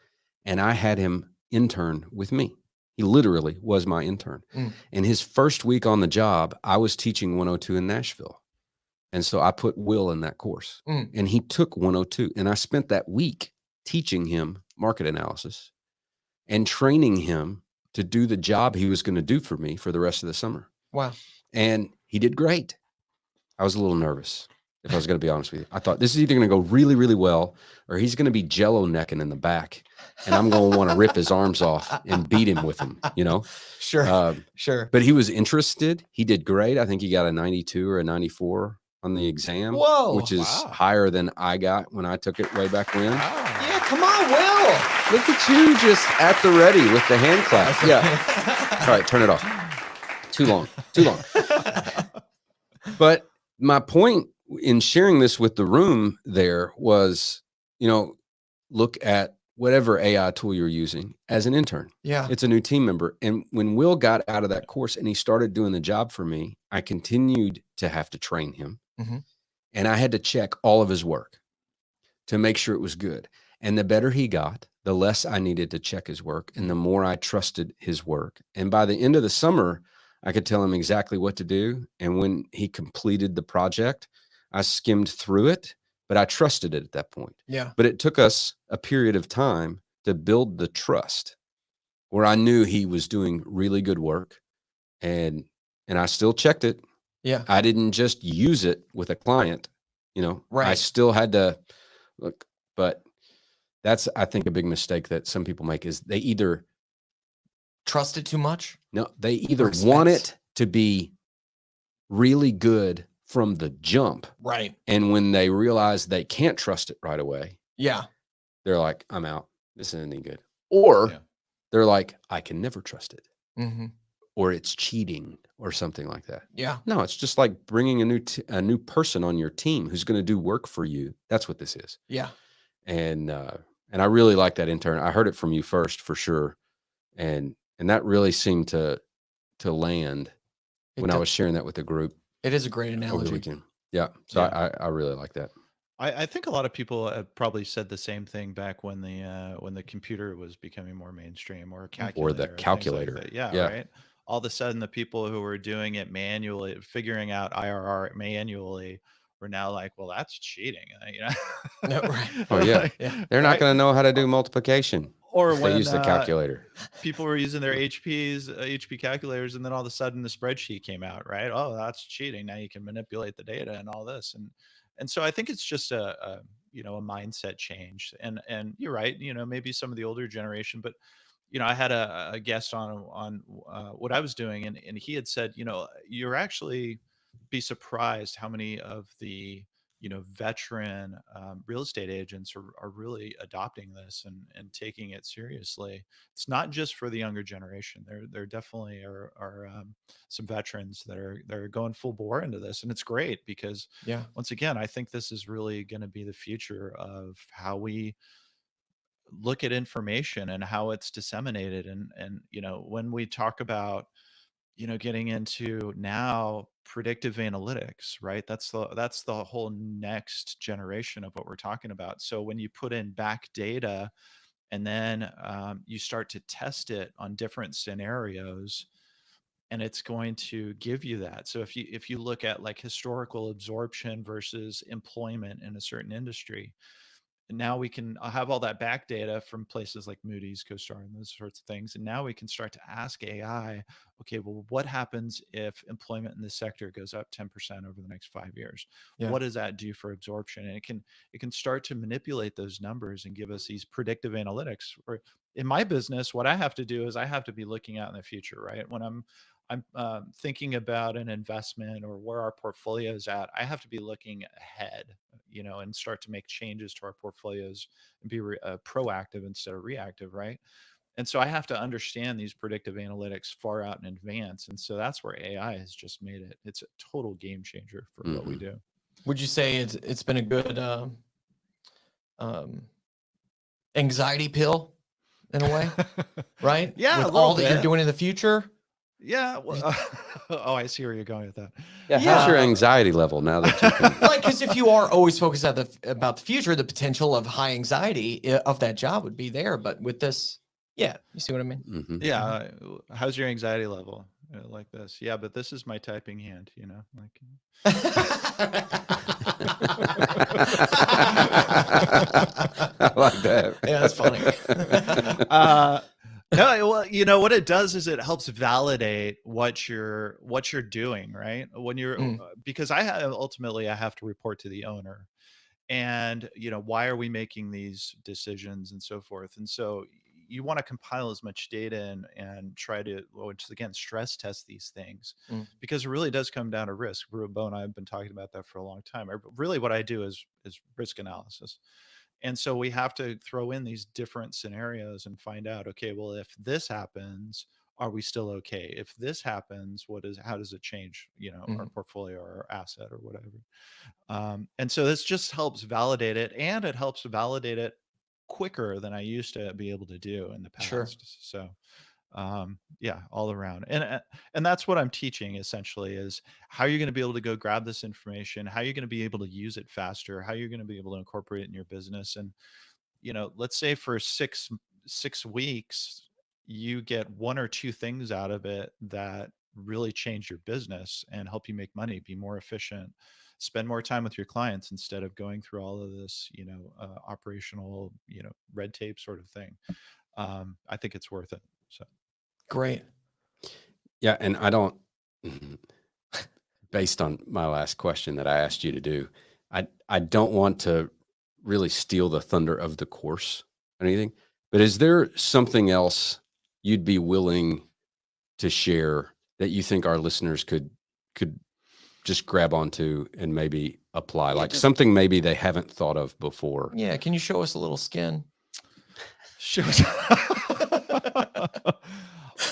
and I had him intern with me. He literally was my intern. Mm. And his first week on the job, I was teaching 102 in Nashville. And so I put Will in that course, and he took 102. And I spent that week teaching him market analysis and training him to do the job he was going to do for me for the rest of the summer. Wow. And he did great. I was a little nervous, if I was going to be honest with you. I thought, this is either going to go really, really well, or he's going to be jello necking in the back, and I'm going to want to rip his arms off and beat him with them, Sure. Sure. But he was interested. He did great. I think he got a 92 or a 94 on the exam, Whoa. which is Wow. higher than I got when I took it way back when. Yeah, come on, Will. Look at you, just at the ready with the hand clap. Yeah. All right, turn it off. Too long. But my point in sharing this with the room there was, look at whatever AI tool you're using as an intern. Yeah. It's a new team member. And when Will got out of that course and he started doing the job for me, I continued to have to train him. Mm-hmm. And I had to check all of his work to make sure it was good. And the better he got, the less I needed to check his work and the more I trusted his work. And by the end of the summer, I could tell him exactly what to do. And when he completed the project, I skimmed through it, but I trusted it at that point. Yeah. But it took us a period of time to build the trust where I knew he was doing really good work, and I still checked it. Yeah. I didn't just use it with a client, Right. I still had to look, but that's, I think, a big mistake that some people make is they either Trust it too much. they either Or want expense. it to be really good from the jump. Right. And when they realize they can't trust it right away, Yeah. they're like, I'm out. This isn't any good. Or Yeah. they're like, I can never trust it. Mm-hmm. or it's cheating or something like that. Yeah. No, it's just like bringing a new person on your team who's going to do work for you. That's what this is. Yeah. And I really like that intern. I heard it from you first for sure. And that really seemed to land when I was sharing that with the group It is a great over the analogy. weekend. Yeah. So Yeah. I really like that. I think a lot of people have probably said the same thing back when the computer was becoming more mainstream, or a calculator, Or the things like calculator. that. Yeah, Yeah. right. All of a sudden, the people who were doing it manually, figuring out IRR manually, were now like, well, that's cheating. No, right. Oh, yeah. Like, Yeah. They're not right? going to know how to do multiplication. Or if they when use the calculator. people were using their HP calculators, and then all of a sudden the spreadsheet came out, right? Oh, that's cheating. Now you can manipulate the data and all this. And so I think it's just a mindset change. And you're right, maybe some of the older generation, but I had a guest on what I was doing, and he had said, you're actually be surprised how many of the veteran real estate agents are really adopting this and taking it seriously. It's not just for the younger generation. There definitely are some veterans that are going full bore into this, and it's great because Yeah. once again, I think this is really going to be the future of how we look at information and how it's disseminated. And when we talk about getting into now predictive analytics, right? That's the whole next generation of what we're talking about. So when you put in back data and then you start to test it on different scenarios, and it's going to give you that. So if you look at like historical absorption versus employment in a certain industry, and now we can have all that back data from places like Moody's, CoStar, and those sorts of things. And now we can start to ask AI, okay, well, what happens if employment in this sector goes up 10% over the next 5 years? Yeah. What does that do for absorption? And it can start to manipulate those numbers and give us these predictive analytics. Or in my business, what I have to do is I have to be looking out in the future, right? When I'm thinking about an investment or where our portfolio is at, I have to be looking ahead, and start to make changes to our portfolios and be proactive instead of reactive, right? And so I have to understand these predictive analytics far out in advance. And so that's where AI has just made it. It's a total game changer for what we do. Would you say it's been a good anxiety pill in a way, right? Yeah, With a all little that you're bit. doing in the future. Yeah. Well, oh, I see where you're going with that. Yeah. How's your anxiety level now that you can? Like, because if you are always focused about the future, the potential of high anxiety of that job would be there. But with this, yeah, you see what I mean? Mhm. Yeah. How's your anxiety level? Like this. Yeah, but this is my typing hand, like. I like that. Yeah, that's funny. No, well, what it does is it helps validate what you're doing, right? When you're because ultimately I have to report to the owner, and why are we making these decisions and so forth. And so you want to compile as much data and try to, which again, stress test these things, because it really does come down to risk. Bo and I have been talking about that for a long time. Really what I do is risk analysis. And so we have to throw in these different scenarios and find out, okay, well, if this happens, are we still okay? If this happens, how does it change, our portfolio or our asset or whatever? And so this just helps validate it, and it helps validate it quicker than I used to be able to do in the past. Sure. So yeah, all around. And that's what I'm teaching essentially, is how you're going to be able to go grab this information, how you're going to be able to use it faster, how you're going to be able to incorporate it in your business. And let's say for six weeks you get one or two things out of it that really change your business and help you make money, be more efficient, spend more time with your clients instead of going through all of this operational red tape sort of thing. I think it's worth it. So Great. Yeah. And I don't, based on my last question that I asked you to do, I don't want to really steal the thunder of the course or anything, but is there something else you'd be willing to share that you think our listeners could just grab onto and maybe apply, like something maybe they haven't thought of before? Yeah. Can you show us a little skin? Sure.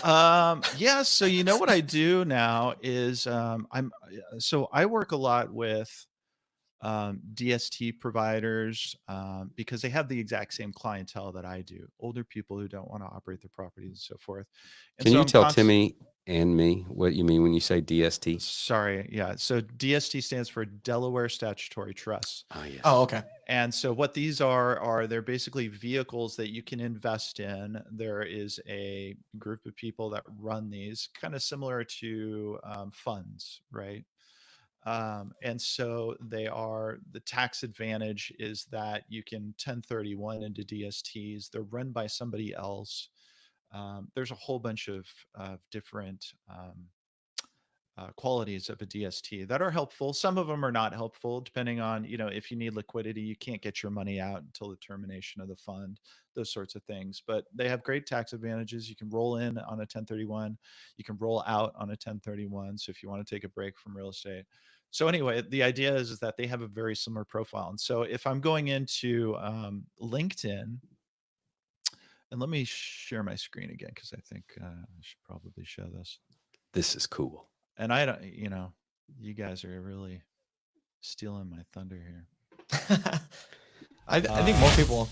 Yeah. So you know what I do now is so I work a lot with DST providers because they have the exact same clientele that I do, older people who don't want to operate their properties and so forth. And Can so you I'm tell Timmy and me what you mean when you say DST? sorry, yeah. So DST stands for Delaware Statutory Trust. Oh, yes. Oh, okay. And so what these are they're basically vehicles that you can invest in. There is a group of people that run these, kind of similar to funds, right? And so the tax advantage is that you can 1031 into DSTs. They're run by somebody else. There's a whole bunch of different qualities of a DST that are helpful. Some of them are not helpful, depending on, if you need liquidity, you can't get your money out until the termination of the fund, those sorts of things. But they have great tax advantages. You can roll in on a 1031, you can roll out on a 1031. So if you want to take a break from real estate. So anyway, the idea is that they have a very similar profile. And so if I'm going into LinkedIn, and let me share my screen again, because I think I should probably show this. This is cool. And I don't, you guys are really stealing my thunder here. I think more people.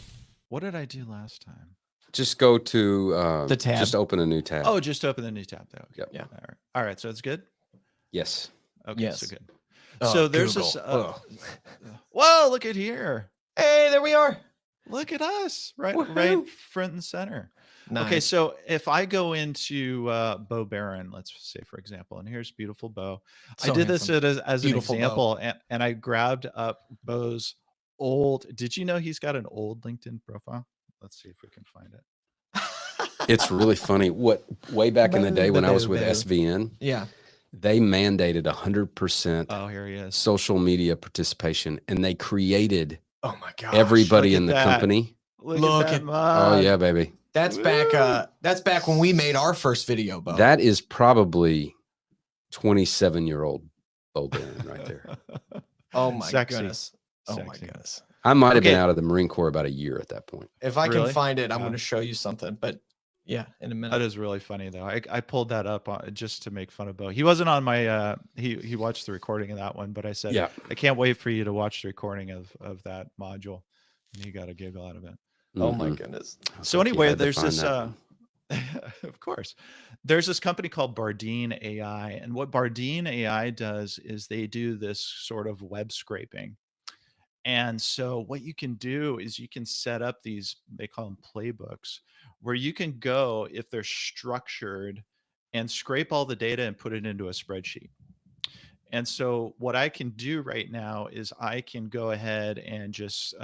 What did I do last time? Just go to The tab. Just open a new tab. Oh, just open the new tab though. Okay. Yep. Yeah. All right. So it's good. Yes. Okay. Yes. So good. Oh, So there's Google. this. Whoa! Look at here. Hey, there we are. Look at us. Right Woohoo. front and center. Nice. Okay, so if I go into Bo Barron, let's say for example, and here's beautiful Bo. So I did handsome. this as an Beautiful Bo. example, and I grabbed up Bo's old. Did you know he's got an old LinkedIn profile? Let's see if we can find it. It's really funny. Way back in the day when I was with Bo. SVN, Yeah. they mandated 100% Oh, here he is. social media participation, and they created Oh my gosh. everybody look in at the that. company. Look at- at Oh mug. yeah, baby. That's back. That's back when we made our first video, Bo. That is probably 27-year-old Bo Barron right there. Oh my Sexy. goodness. Oh my Sexy. goodness. I might have been Okay. out of the Marine Corps about a year at that point. If I Really? can find it, I'm Yeah. going to show you something. But yeah, in a That minute. is really funny though. I pulled that up just to make fun of Bo. He wasn't on my he watched the recording of that one, but I said, Yeah. I can't wait for you to watch the recording of that module. And he got a giggle out of it. Oh my Mhm. goodness. I was So like, you anyway, had to there's find this that one. of course. There's this company called Bardeen AI. And what Bardeen AI does is they do this sort of web scraping. And so what you can do is you can set up these, they call them playbooks, where you can go, if they're structured, and scrape all the data and put it into a spreadsheet. And so what I can do right now is I can go ahead and just,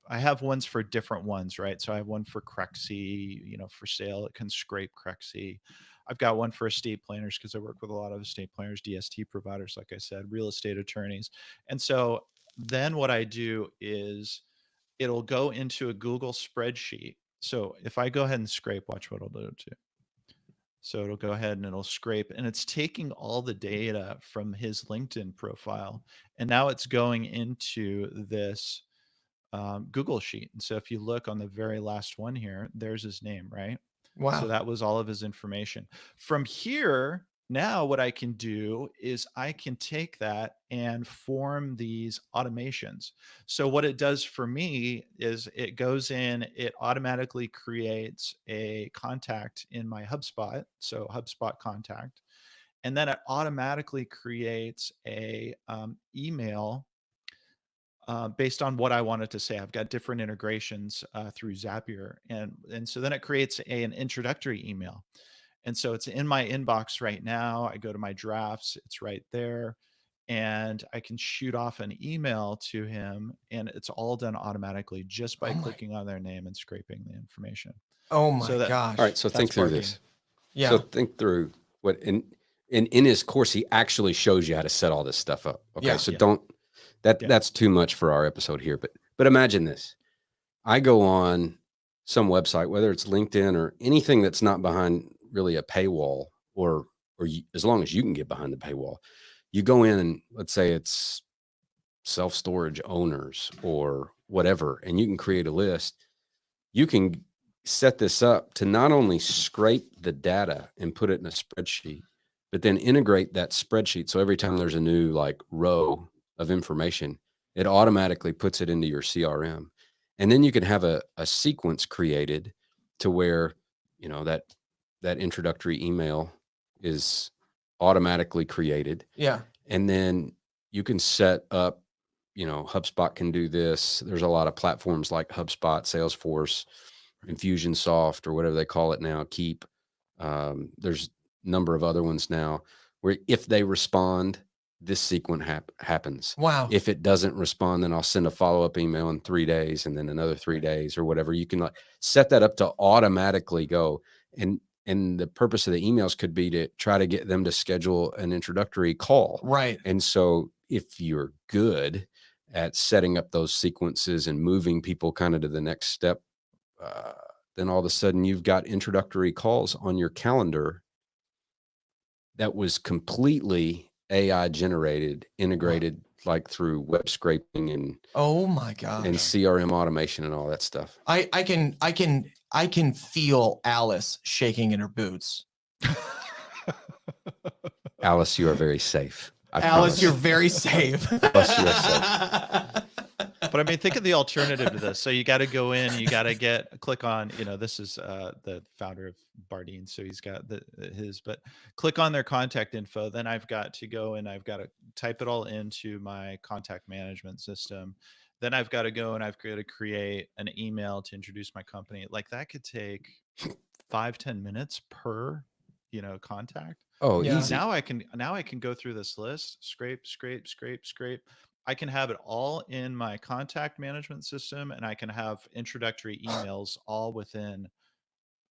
I have ones for different ones, right? So I have one for Crexy, for sale. It can scrape Crexy. I've got one for estate planners because I work with a lot of estate planners, DST providers, like I said, real estate attorneys. And so then what I do is it'll go into a Google spreadsheet. So if I go ahead and scrape, watch what it'll do too. So it'll go ahead and it'll scrape, and it's taking all the data from his LinkedIn profile, and now it's going into this Google sheet. And so if you look on the very last one here, there's his name, right? Wow. So that was all of his information. From here, now what I can do is I can take that and form these automations. So what it does for me is it goes in, it automatically creates a contact in my HubSpot. So HubSpot contact. And then it automatically creates a email based on what I wanted to say. I've got different integrations through Zapier. And so then it creates an introductory email. And so it's in my inbox right now. I go to my drafts, it's right there. And I can shoot off an email to him, and it's all done automatically just by clicking on their name and scraping the information. Oh my So that- gosh. All right, so think That's through Bardeen. this. Yeah. So think through what in his course he actually shows you how to set all this stuff up. Okay, Yeah. so Yeah. don't Yeah. that's too much for our episode here. But imagine this: I go on some website, whether it's LinkedIn or anything that's not behind really a paywall, or as long as you can get behind the paywall, you go in and let's say it's self-storage owners or whatever, and you can create a list. You can set this up to not only scrape the data and put it in a spreadsheet, but then integrate that spreadsheet. So every time there's a new like row of information, it automatically puts it into your CRM. And then you can have a sequence created to where, you know, that introductory email is automatically created. Yeah. And then you can set up, you know, HubSpot can do this. There's a lot of platforms like HubSpot, Salesforce, Infusionsoft, or whatever they call it now, Keep. There's a number of other ones now where if they respond, this sequence happens. Wow. If it doesn't respond, then I'll send a follow-up email in 3 days and then another 3 days or whatever. You can like set that up to automatically go. And the purpose of the emails could be to try to get them to schedule an introductory call. Right. And so if you're good at setting up those sequences and moving people kind of to the next step, then all of a sudden you've got introductory calls on your calendar that was completely AI generated, integrated like through web scraping and Oh my gosh. and CRM automation and all that stuff. I can feel Alice shaking in her boots. Alice, you are very safe. I Alice, promise. you're very safe. Alice, you are safe. But I mean, think of the alternative to this. So you got to go in, you got to click on, you know, this is the founder of Bardeen. So he's got but click on their contact info. Then I've got to go and I've got to type it all into my contact management system. Then I've got to go and I've got to create an email to introduce my company. Like that could take 5-10 minutes per, you know, contact. Oh, Yeah. easy. Now I can go through this list, scrape. I can have it all in my contact management system, and I can have introductory emails all within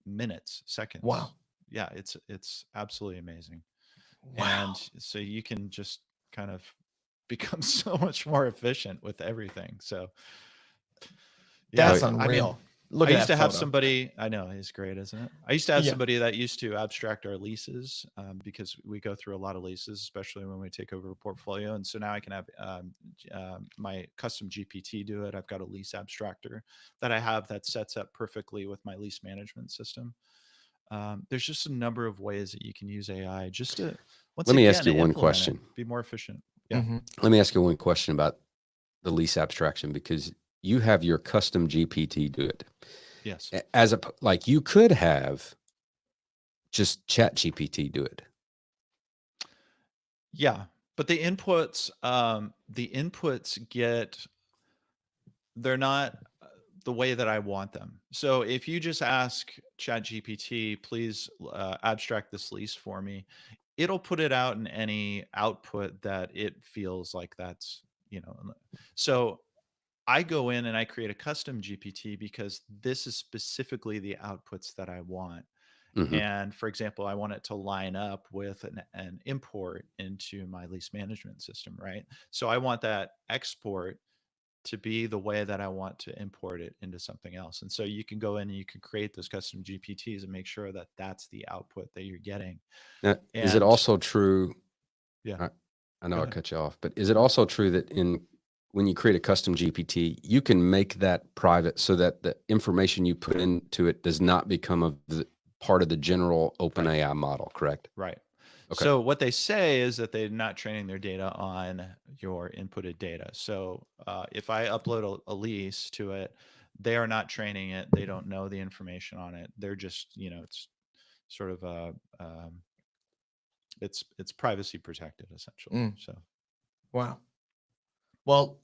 minutes, seconds. Wow. Yeah, it's absolutely amazing. Wow. And so you can just kind of become so much more efficient with everything. So yeah, That's I mean, unreal. Look I at used that to have photo. somebody, I know he's great, isn't it? I used to have Yeah. somebody that used to abstract our leases because we go through a lot of leases, especially when we take over a portfolio. And so now I can have my custom GPT do it. I've got a lease abstractor that I have that sets up perfectly with my lease management system. There's just a number of ways that you can use AI just to, Let me ask you one implement it, question. be more efficient. Yeah. Mhm. Let me ask you one question about the lease abstraction, because you have your custom GPT do it. Yes. Like you could have just Chat GPT do it. Yeah. But the inputs they're not the way that I want them. So if you just ask ChatGPT, please abstract this lease for me, it'll put it out in any output that it feels like that's, you know. So I go in and I create a custom GPT because this is specifically the outputs that I want. Mhm. And for example, I want it to line up with an import into my lease management system, right? So I want that export to be the way that I want to import it into something else. And so you can go in and you can create those custom GPTs and make sure that that's the output that you're getting. Now, is it And- also true? Yeah. I know Go I ahead. cut you off, but is it also true that when you create a custom GPT, you can make that private so that the information you put into it does not become part of the general OpenAI model, correct? Right. Okay. So what they say is that they're not training their data on your inputted data. So if I upload a lease to it, they are not training it. They don't know the information on it. They're just, you know, it's sort of it's privacy protected essentially. Mm. So Wow. Well,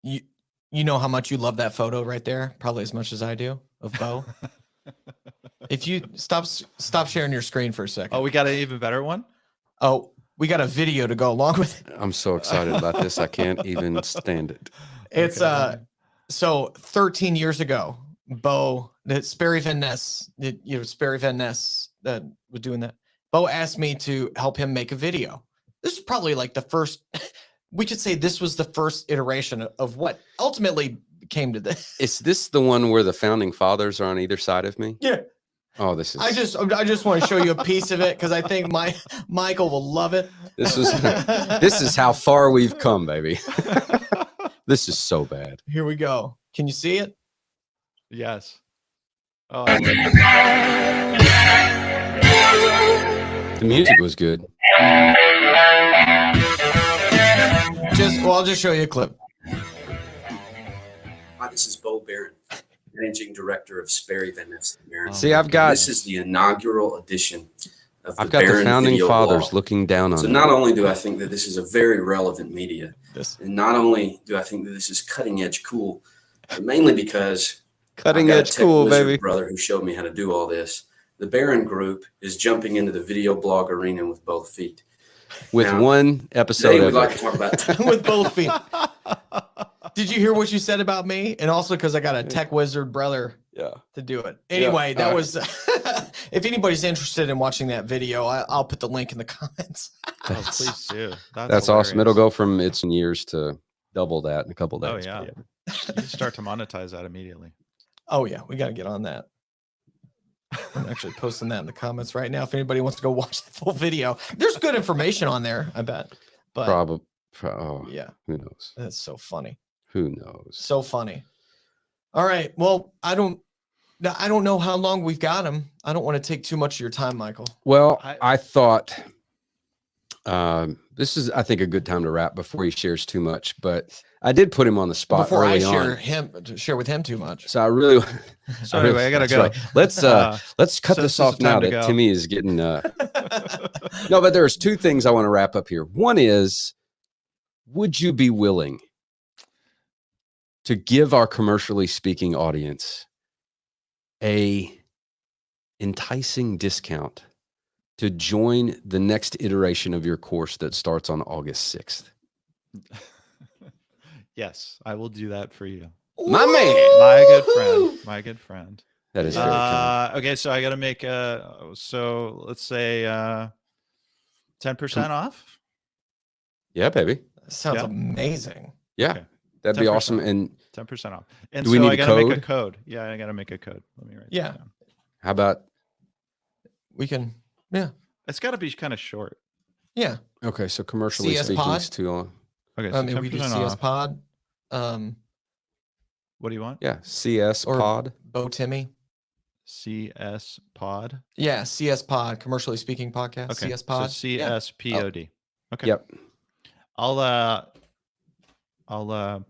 you know how much you love that photo right there, probably as much as I do, of Bo. If you stop sharing your screen for a second. oh, we got an even better one. Oh, we got a video to go along with it. I'm so excited about this. I can't even stand it. It's Okay. so 13 years ago, Bo, Sperry Van Ness, Sperry Van Ness that was doing that. Bo asked me to help him make a video. This is probably like the first, we could say this was the first iteration of what ultimately came to this. Is this the one where the founding fathers are on either side of me? Yeah. Oh, this is. I just want to show you a piece of it because I think Michael will love it. This is how far we've come, baby. This is so bad. Here we go. Can you see it? Yes. Oh, I love it. The music was good. I'll just show you a clip. Hi, this is Bo Barron, Managing Director of Sperry Van Ness Barron. See, I've got- This is the inaugural edition of the I've got the Barron founding Video fathers Blog. looking down on So me. not only do I think that this is a very relevant media, This and not only do I think that this is cutting edge cool, but mainly because Cutting I've got edge a tech cool, wizard baby. brother who showed me how to do all this. The Barron Group is jumping into the video blog arena with both feet. With Now, one episode Today we'd of like it. to talk about with both feet. Did you hear what you said about me? And also because I got a tech wizard brother Yeah. to do it. Anyway, that all right. was. If anybody's interested in watching that video, I'll put the link in the comments. Oh, please do. That's awesome. It'll hilarious. go from its years to double that in a couple Oh days. yeah. You can start to monetize that immediately. Oh yeah, we got to get on that. I'm actually posting that in the comments right now. If anybody wants to go watch the full video, there's good information on there, I bet. But Probably. Oh, yeah, who knows? that's so funny. Who knows? So funny. All right. Well, I don't know how long we've got him. I don't want to take too much of your time, Michael. Well, I- I thought this is, I think, a good time to wrap before he shares too much. But I did put him on the spot Before I early share with him too much. So I really. So anyway, I gotta That's go. right. Let's cut so this this is off the now time to that go. Timmy is getting. No, but there's two things I want to wrap up here. One is, would you be willing to give our commercially speaking audience a enticing discount to join the next iteration of your course that starts on August 6th? Yes, I will do that for you. My man. My good friend. My good friend. That is very kind. Okay, so I got to make so let's say 10% off. Yeah, baby. Sounds Yeah. amazing. Yeah, Okay. that'd be 10%. awesome. And 10% off. And Do we so need I a got to make a code? code. Yeah, I got to make a code. Let me write that Yeah. down. how about, We can, yeah. It's got to be kind of short. Yeah. okay, so commercially CS speaking pod? is too long. Okay, so I mean, we do 10% CS off. Pod. What do you want? Yeah, CS Or- pod. Bo Timmy. CS Pod. Yeah, CS Pod, commercially speaking podcast. Okay. CS Pod. So Yeah. CSPOD. Okay. Yep. I'll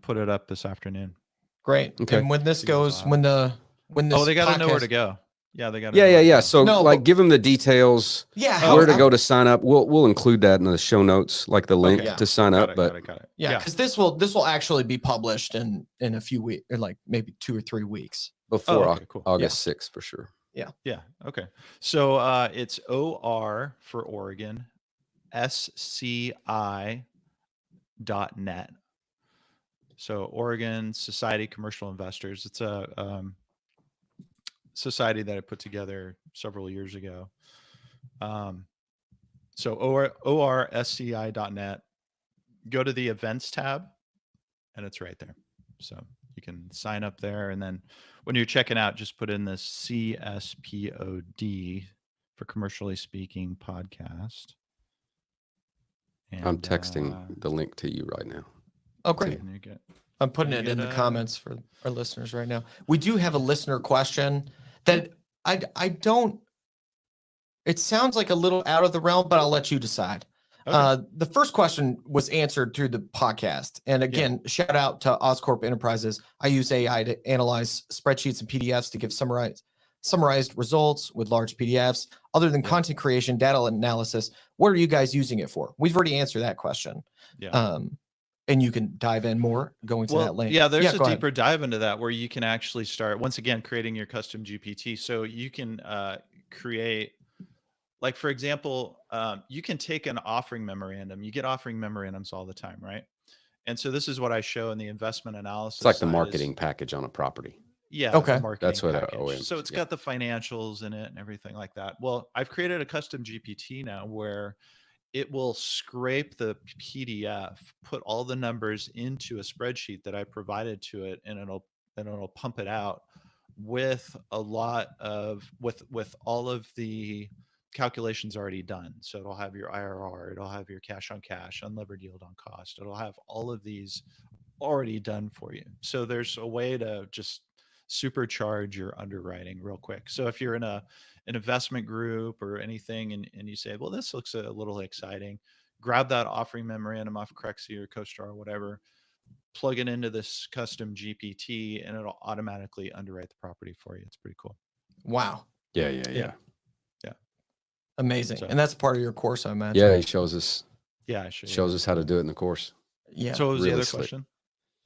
put it up this afternoon. Great. Okay. And when this See what's goes, on. when this Oh, they got to know where podcast- to go. Yeah, they got to Yeah. So No, like but- give them the details, Yeah. where to how- go to sign up. We'll include that in the show notes, like the link Okay. to sign Got up. it, But got it. Yeah, because this will actually be published in a few weeks, or like maybe 2 or 3 weeks. before okay, cool. August 6th for sure. Yeah. Okay. So it's OR for Oregon, SCI.net. So Oregon Society Commercial Investors. It's a society that I put together several years ago. So ORSCI.net. Go to the events tab, and it's right there. So you can sign up there, and then when you're checking out, just put in this CSPOD for commercially speaking podcast. I'm And, texting the link to you right now. Oh, great. and you get- I'm putting you it in get the a- comments for our listeners right now. We do have a listener question that I don't. It sounds like a little out of the realm, but I'll let you decide. Okay. The first question was answered through the podcast. And again, shout out to Oscorp Enterprises. I use AI to analyze spreadsheets and PDFs to give summarized results with large PDFs. Other than Yeah. content creation, data analysis, what are you guys using it for? We've already answered that question. Yeah. And you can dive in more going to that link. Yeah, there's a go ahead. deeper dive into that where you can actually start once again creating your custom GPT. So you can create, like for example, you can take an offering memorandum. You get offering memorandums all the time, right? And so this is what I show in the investment analysis. It's like the side is- marketing package on a property. Yeah. Okay. the marketing That's what package. OEMs So it's yeah. got the financials in it and everything like that. Well, I've created a custom GPT now where it will scrape the PDF, put all the numbers into a spreadsheet that I provided to it, and it'll pump it out with a lot of with all of the calculations already done. So it'll have your IRR, it'll have your cash on cash, unlevered yield on cost. It'll have all of these already done for you. So there's a way to just supercharge your underwriting real quick. So if you're in an investment group or anything, and you say, well, this looks a little exciting, grab that offering memorandum off Crexi or CoStar or whatever, plug it into this custom GPT, and it'll automatically underwrite the property for you. It's pretty cool. Wow. Yeah. Amazing. So- And that's part of your course, I imagine. Yeah, he shows us Yeah, I should. shows us how to do it in the course. Yeah. So what was the really other slick. question?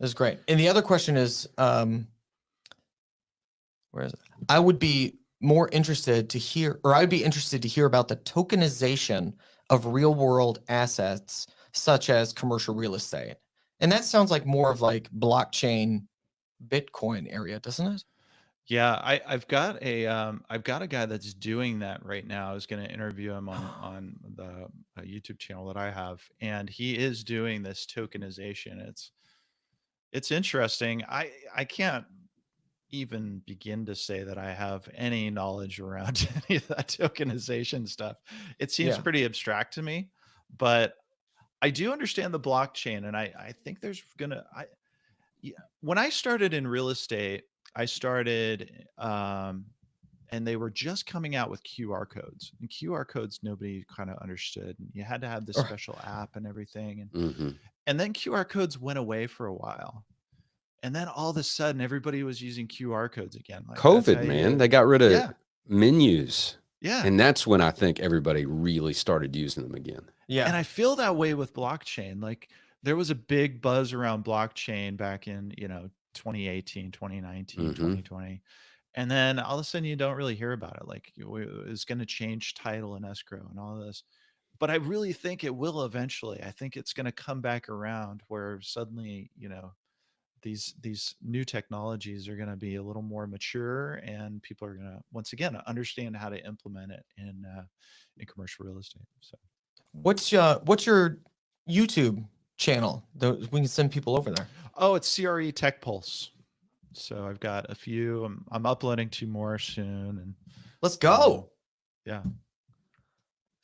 That's great. And the other question is, where is it? I would be more interested to hear, or I'd be interested to hear about the tokenization of real world assets, such as commercial real estate. And that sounds like more of like blockchain, Bitcoin area, doesn't it? Yeah, I've got a guy that's doing that right now. I was going to interview him on the YouTube channel that I have, and he is doing this tokenization. It's interesting. I can't even begin to say that I have any knowledge around any of that tokenization stuff. It seems Yeah. pretty abstract to me, but I do understand the blockchain, and I think there's when I started in real estate, I started, and they were just coming out with QR codes, and QR codes nobody kind of understood. And you had to have this special app and everything, and then QR codes went away for a while, and then all of a sudden everybody was using QR codes again. Like, that's how COVID, man, you- they got rid of Yeah. menus, yeah. and that's when I think everybody really started using them again. Yeah. And I feel that way with blockchain. Like, there was a big buzz around blockchain back in 2018, 2019, Mhm. 2020. And then all of a sudden you don't really hear about it. Like, it's going to change title and escrow and all this. But I really think it will eventually. I think it's going to come back around where suddenly, these new technologies are going to be a little more mature, and people are going to, once again, understand how to implement it in commercial real estate. So What's your YouTube channel? We can send people over there. oh, it's CRE Tech Pulse. So I've got a few. I'm uploading 2 more soon, and Let's go. yeah.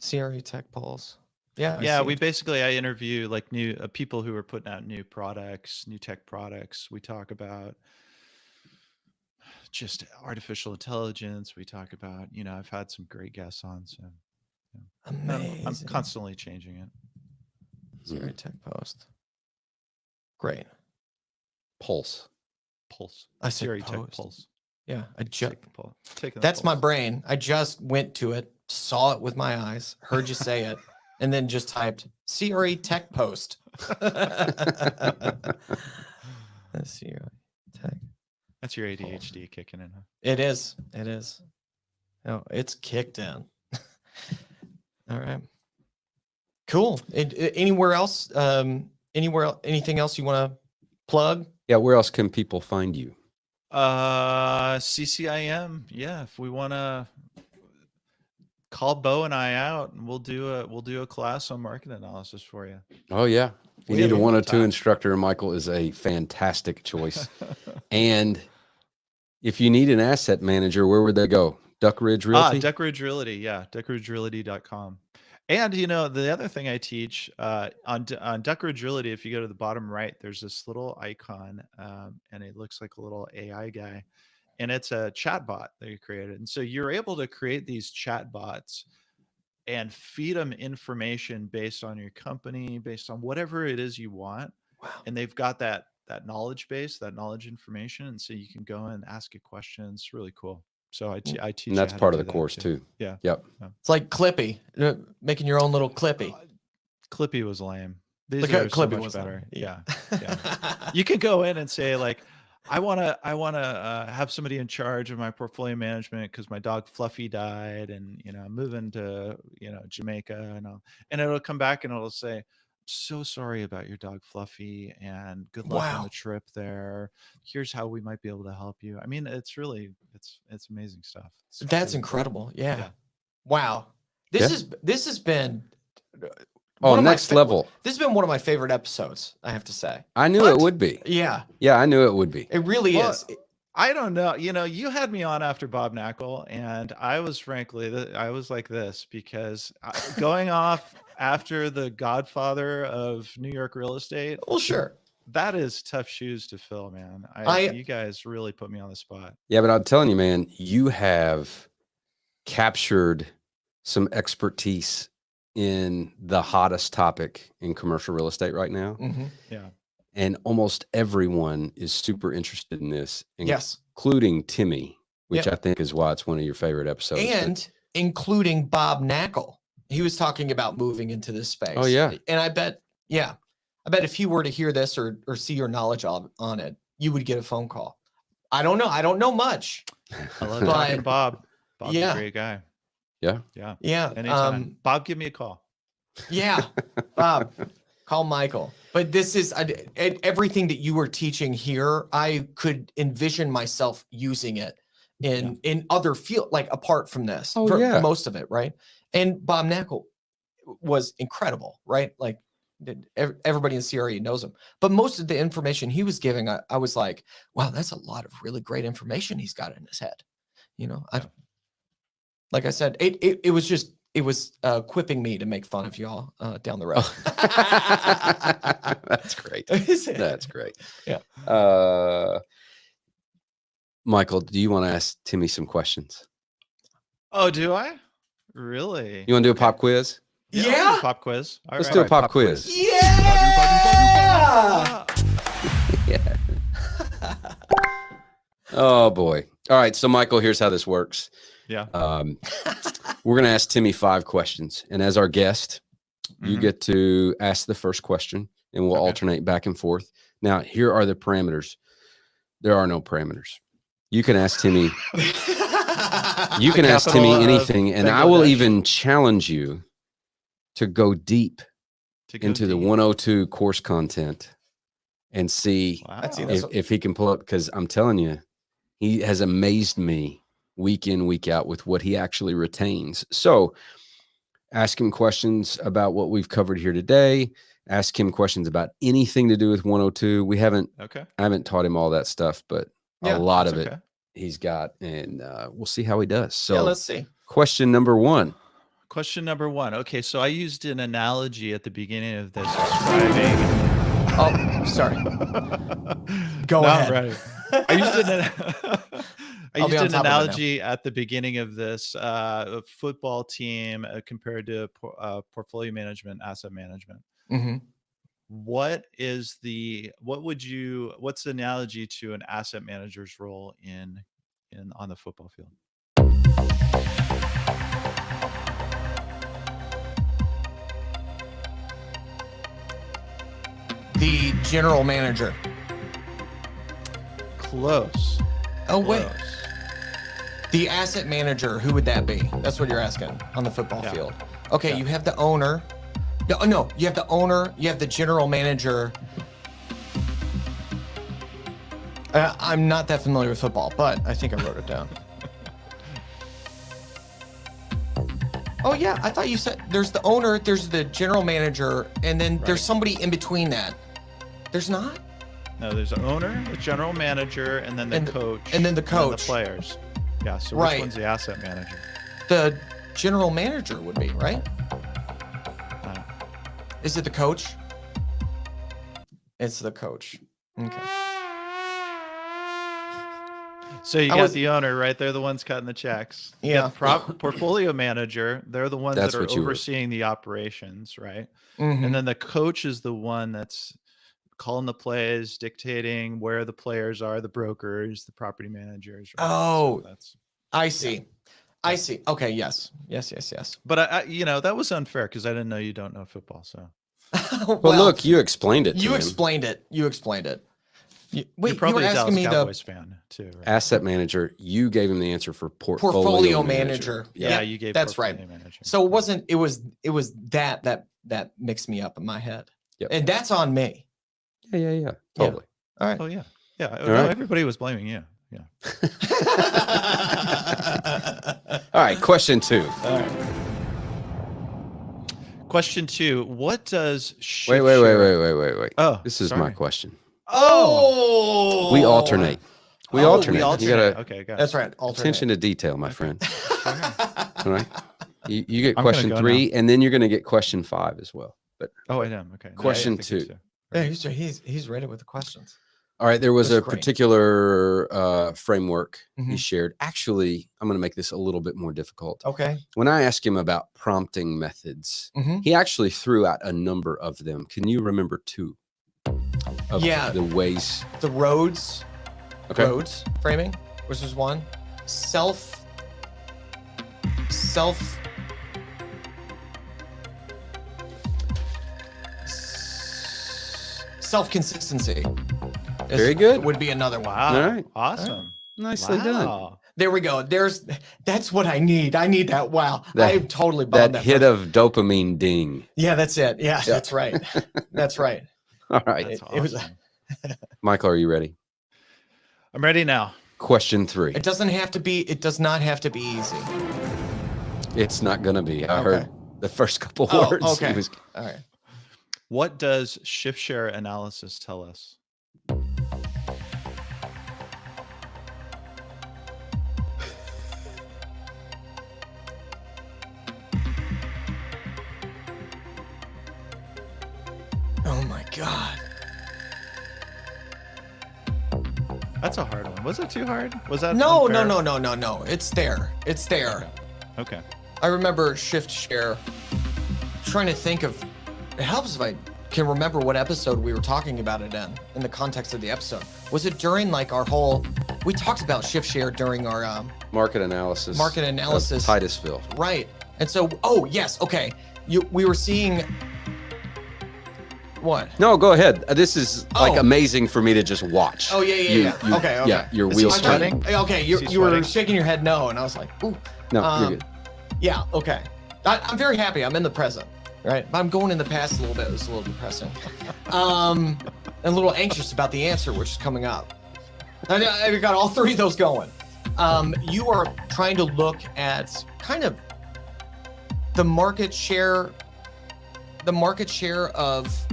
CRE Tech Pulse. Yeah. I Yeah, see we it. basically, I interview like new people who are putting out new products, new tech products. We talk about just artificial intelligence. We talk about, I've had some great guests on, so yeah. And I'm Amazing. constantly changing it. CRE Tech Post. Great. Pulse. Pulse. I said CRE Tech post. Pulse. Yeah. Taking the That's my pulse. brain. I just went to it, saw it with my eyes, heard you say it, and then just typed CRE Tech Post. CRE Tech. That's your ADHD kicking in, huh? It is. It is. No, it's kicked in. All right. Cool. Anywhere else? Anything else you want to plug? Yeah, where else can people find you? CCIM. Yeah, if we want to call Bo and I out, and we'll do a class on market analysis for you. Oh yeah, if you We need have a a fun 102 time. instructor, Michael is a fantastic choice. And if you need an asset manager, where would they go? Duckridge Realty? Duckridge Realty. Yeah, duckridgerealty.com. And the other thing I teach on Duckridge Realty, if you go to the bottom right, there's this little icon, and it looks like a little AI guy, and it's a chat bot that you created. And so you're able to create these chat bots and feed them information based on your company, based on whatever it is you want. Wow. And they've got that knowledge base, that knowledge information, and so you can go and ask it questions. It's really cool. So I teach. And that's you how to part of do the that course too. Yeah. Yep. It's like Clippy, making your own little Clippy. Clippy was lame. These Look are how so Clippy much was better. lame. Yeah. You can go in and say, like, I want to have somebody in charge of my portfolio management because my dog Fluffy died, and I'm moving to Jamaica, and it'll come back and it'll say, so sorry about your dog Fluffy, and good luck on Wow. the trip there. Here's how we might be able to help you. I mean, it's really it's amazing stuff. It's That's really cool. incredible. Yeah. Yeah. Wow. This has been Oh, one of my next level. This has been one of my favorite episodes, I have to say. I knew it would be. Yeah, Yeah, I knew it would be. it really Well, is. I don't know. You had me on after Bob Knackle, and I was frankly, I was like this because going off after the godfather of New York real estate, Well, sure. That is tough shoes to fill, man. You guys really put me on the spot. Yeah, but I'm telling you, man, you have captured some expertise in the hottest topic in commercial real estate right now. Mm-hmm. Yeah. And almost everyone is super interested in this, Yes. including Timmy, which Yep. I think is why it's one of your favorite episodes. And including Bob Knackle. He was talking about moving into this space. Oh, yeah. And I bet if he were to hear this or see your knowledge on it, you would get a phone call. I don't know. I don't know much. I love talking to Bob. Bob's Yeah. a great guy. Yeah. Yeah. Yeah. Anytime. Bob, give me a call. Yeah. Bob, call Michael. But this is everything that you were teaching here. I could envision myself using it in other field, like apart from this, Oh, for yeah. most of it. Right. And Bob Knackle was incredible, right? Like everybody in CRE knows him, but most of the information he was giving, I was like, wow, that's a lot of really great information he's got in his head. You know, like I said, it was quipping me to make fun of y'all down the road. That's great. That's great. Yeah. Michael, do you want to ask Timmy some questions? Oh, do I? Really? You want to do a pop quiz? I'll do Yeah. a pop quiz. All Let's right. do a pop quiz. Yeah. Yeah. Oh boy. All right. So Michael, here's how this works. Yeah. We're going to ask Timmy 5 questions. And as our guest, you Mhm. get to ask the first question and we'll Okay. alternate back and forth. Now, here are the parameters. There are no parameters. You can ask Timmy, you can ask Timmy Capital of anything, and I will Bangladesh. even challenge you to go deep To go into the deep. 102 course content and see Wow. I'd see that. if he can pull up, because I'm telling you, he has amazed me week in, week out with what he actually retains. So ask him questions about what we've covered here today. Ask him questions about anything to do with 102. I haven't taught him all that stuff, but Yeah, a lot that's of it okay. he's got, and we'll see how he does. So Yeah, let's see. question number 1. Question number 1. Okay, so I used an analogy at the beginning of this describing. Oh, sorry. Go No, I'm ahead. ready. I used I'll be on an top of it now. analogy at the beginning of this a football team compared to portfolio management, asset management. Mm-hmm. What's the analogy to an asset manager's role on the football field? The general manager. Close. Oh, wait. Close. The asset manager, who would that be? That's what you're asking on the football Yeah. field. Okay, Yeah. you have the owner. No, you have the owner, you have the general manager. I'm not that familiar with football, but I think I wrote it down. Oh, yeah, I thought you said there's the owner, there's the general manager, and then there's Right. somebody in between that. There's not? No, there's the owner, the general manager, and then the And- coach. and then the the coach. players. Yeah, so Right. which one's the asset manager? The general manager would be, right? Uh, Is it the coach? It's the coach. Okay. So you I got was- the owner, right? They're the ones cutting the checks. You Yeah. got the portfolio manager. They're the ones That's that are what you were- overseeing the operations, right? Mhm. And then the coach is the one that's calling the plays, dictating where the players are, the brokers, the property managers. Right? Oh. So that's. I see. I see. Okay. Yes. Yes. But I that was unfair because I didn't know you don't know football. So Well, look, you explained it to you him. explained it. You explained it. Wait, you're probably you were a asking Dallas me Cowboys fan too, right? Asset manager. You gave him the answer for portfolio manager. Yeah, you gave. that's right. portfolio manager. So it wasn't. It was that mixed me up in my head, Yep. and that's on me. Yeah. Totally. All right. Oh yeah. All No, right. everybody was blaming you. Yeah. All right. Question 2. All right. Question 2. What does Wait. wait. Oh, This is my sorry. question. Oh. We alternate. We Oh, alternate. we You alternate. got to Okay, got it. That's right. Alternate. attention to detail, my friend. All right. You get I'm gonna question go 3, and then you're going to get question 5 as well. But Oh, I am. Okay. No, Question I think so. 2. Yeah, he's ready with the questions. All right. There was That's a great. particular framework he Mhm. shared. Actually, I'm going to make this a little bit more difficult. Okay. When I asked him about prompting methods, Mhm. he actually threw out a number of them. Can you remember two of Yeah. the ways? The roads Okay. framing, which is one. Self consistency. Very good. Would be another one. Wow. All right. Awesome. Nicely done. Wow. There we go. That's what I need. I need that. Wow. That- I'm totally bombed That hit first. of dopamine ding. Yeah, that's it. Yeah, Yeah. that's right. That's right. All right. That's It was- awesome. Michael, are you ready? I'm ready now. Question 3. It does not have to be easy. It's not going to be. I Okay. heard the first couple Oh, words. okay. It was- All right. What does shift share analysis tell us? Oh my God. That's a hard one. Was it too hard? Was that No. unfair? It's there. It's there. Okay. I remember shift share. Trying to think of. It helps if I can remember what episode we were talking about it in the context of the episode. Was it during like our whole? We talked about shift share during our market analysis. market of analysis. Titusville. Right. And so, oh yes, okay. We were seeing. What? No, go ahead. This is like Oh. amazing for me to just watch. Oh yeah. Okay. Yeah, your Is he wheels sweating? turning. Okay, Is he you were sweating? shaking your head no, and I was like, ooh. No, Um, you're good. Yeah. Okay. I'm very happy. I'm in the present. Right. I'm going in the past a little bit. It was a little depressing. And a little anxious about the answer, which is coming up. I got all three of those going. You are trying to look at kind of the market share of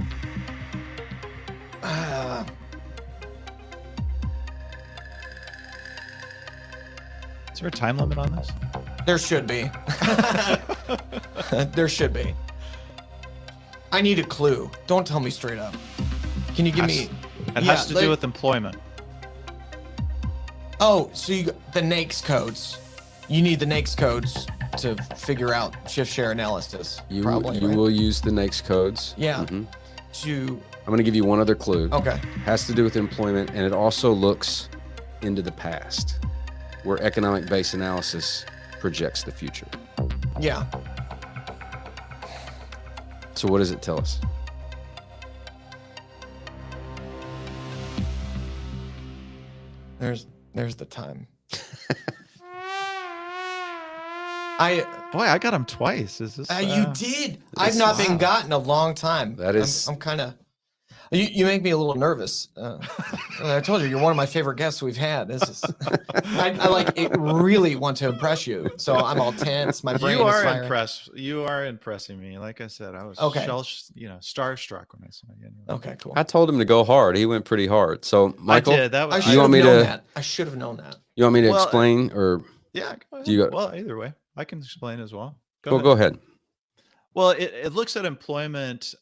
Is there a time limit on this? there should be. There should be. I need a clue. Don't tell me straight up. Can you give me? It Yeah, has to like- do with employment. Oh, so the NAICS codes. You need the NAICS codes to figure out shift share analysis. You probably, right? will use the NAICS codes. Yeah. Mhm. To I'm going to give you one other clue. okay. Has to do with employment, and it also looks into the past, where economic base analysis projects the future. Yeah. So what does it tell us? There's the time. Boy, I got him twice. Is this? You did. I've not been wow. gotten a long time. That is- I'm kind of. You make me a little nervous. I told you you're one of my favorite guests we've had. This is. I like it. Really want to impress you, so I'm all tense. My brain You is are firing. impressed. You are impressing me. Like I said, I was Okay. starstruck when I saw you. Anyway. Okay, cool. I told him to go hard. He went pretty hard. So Michael, I did. That I was. should You have want me known to- that. I should have known that. you want me to Well, explain, or Yeah. Go ahead. Do you got- Well, either way, I can explain as well. go ahead. Well, it looks at employment.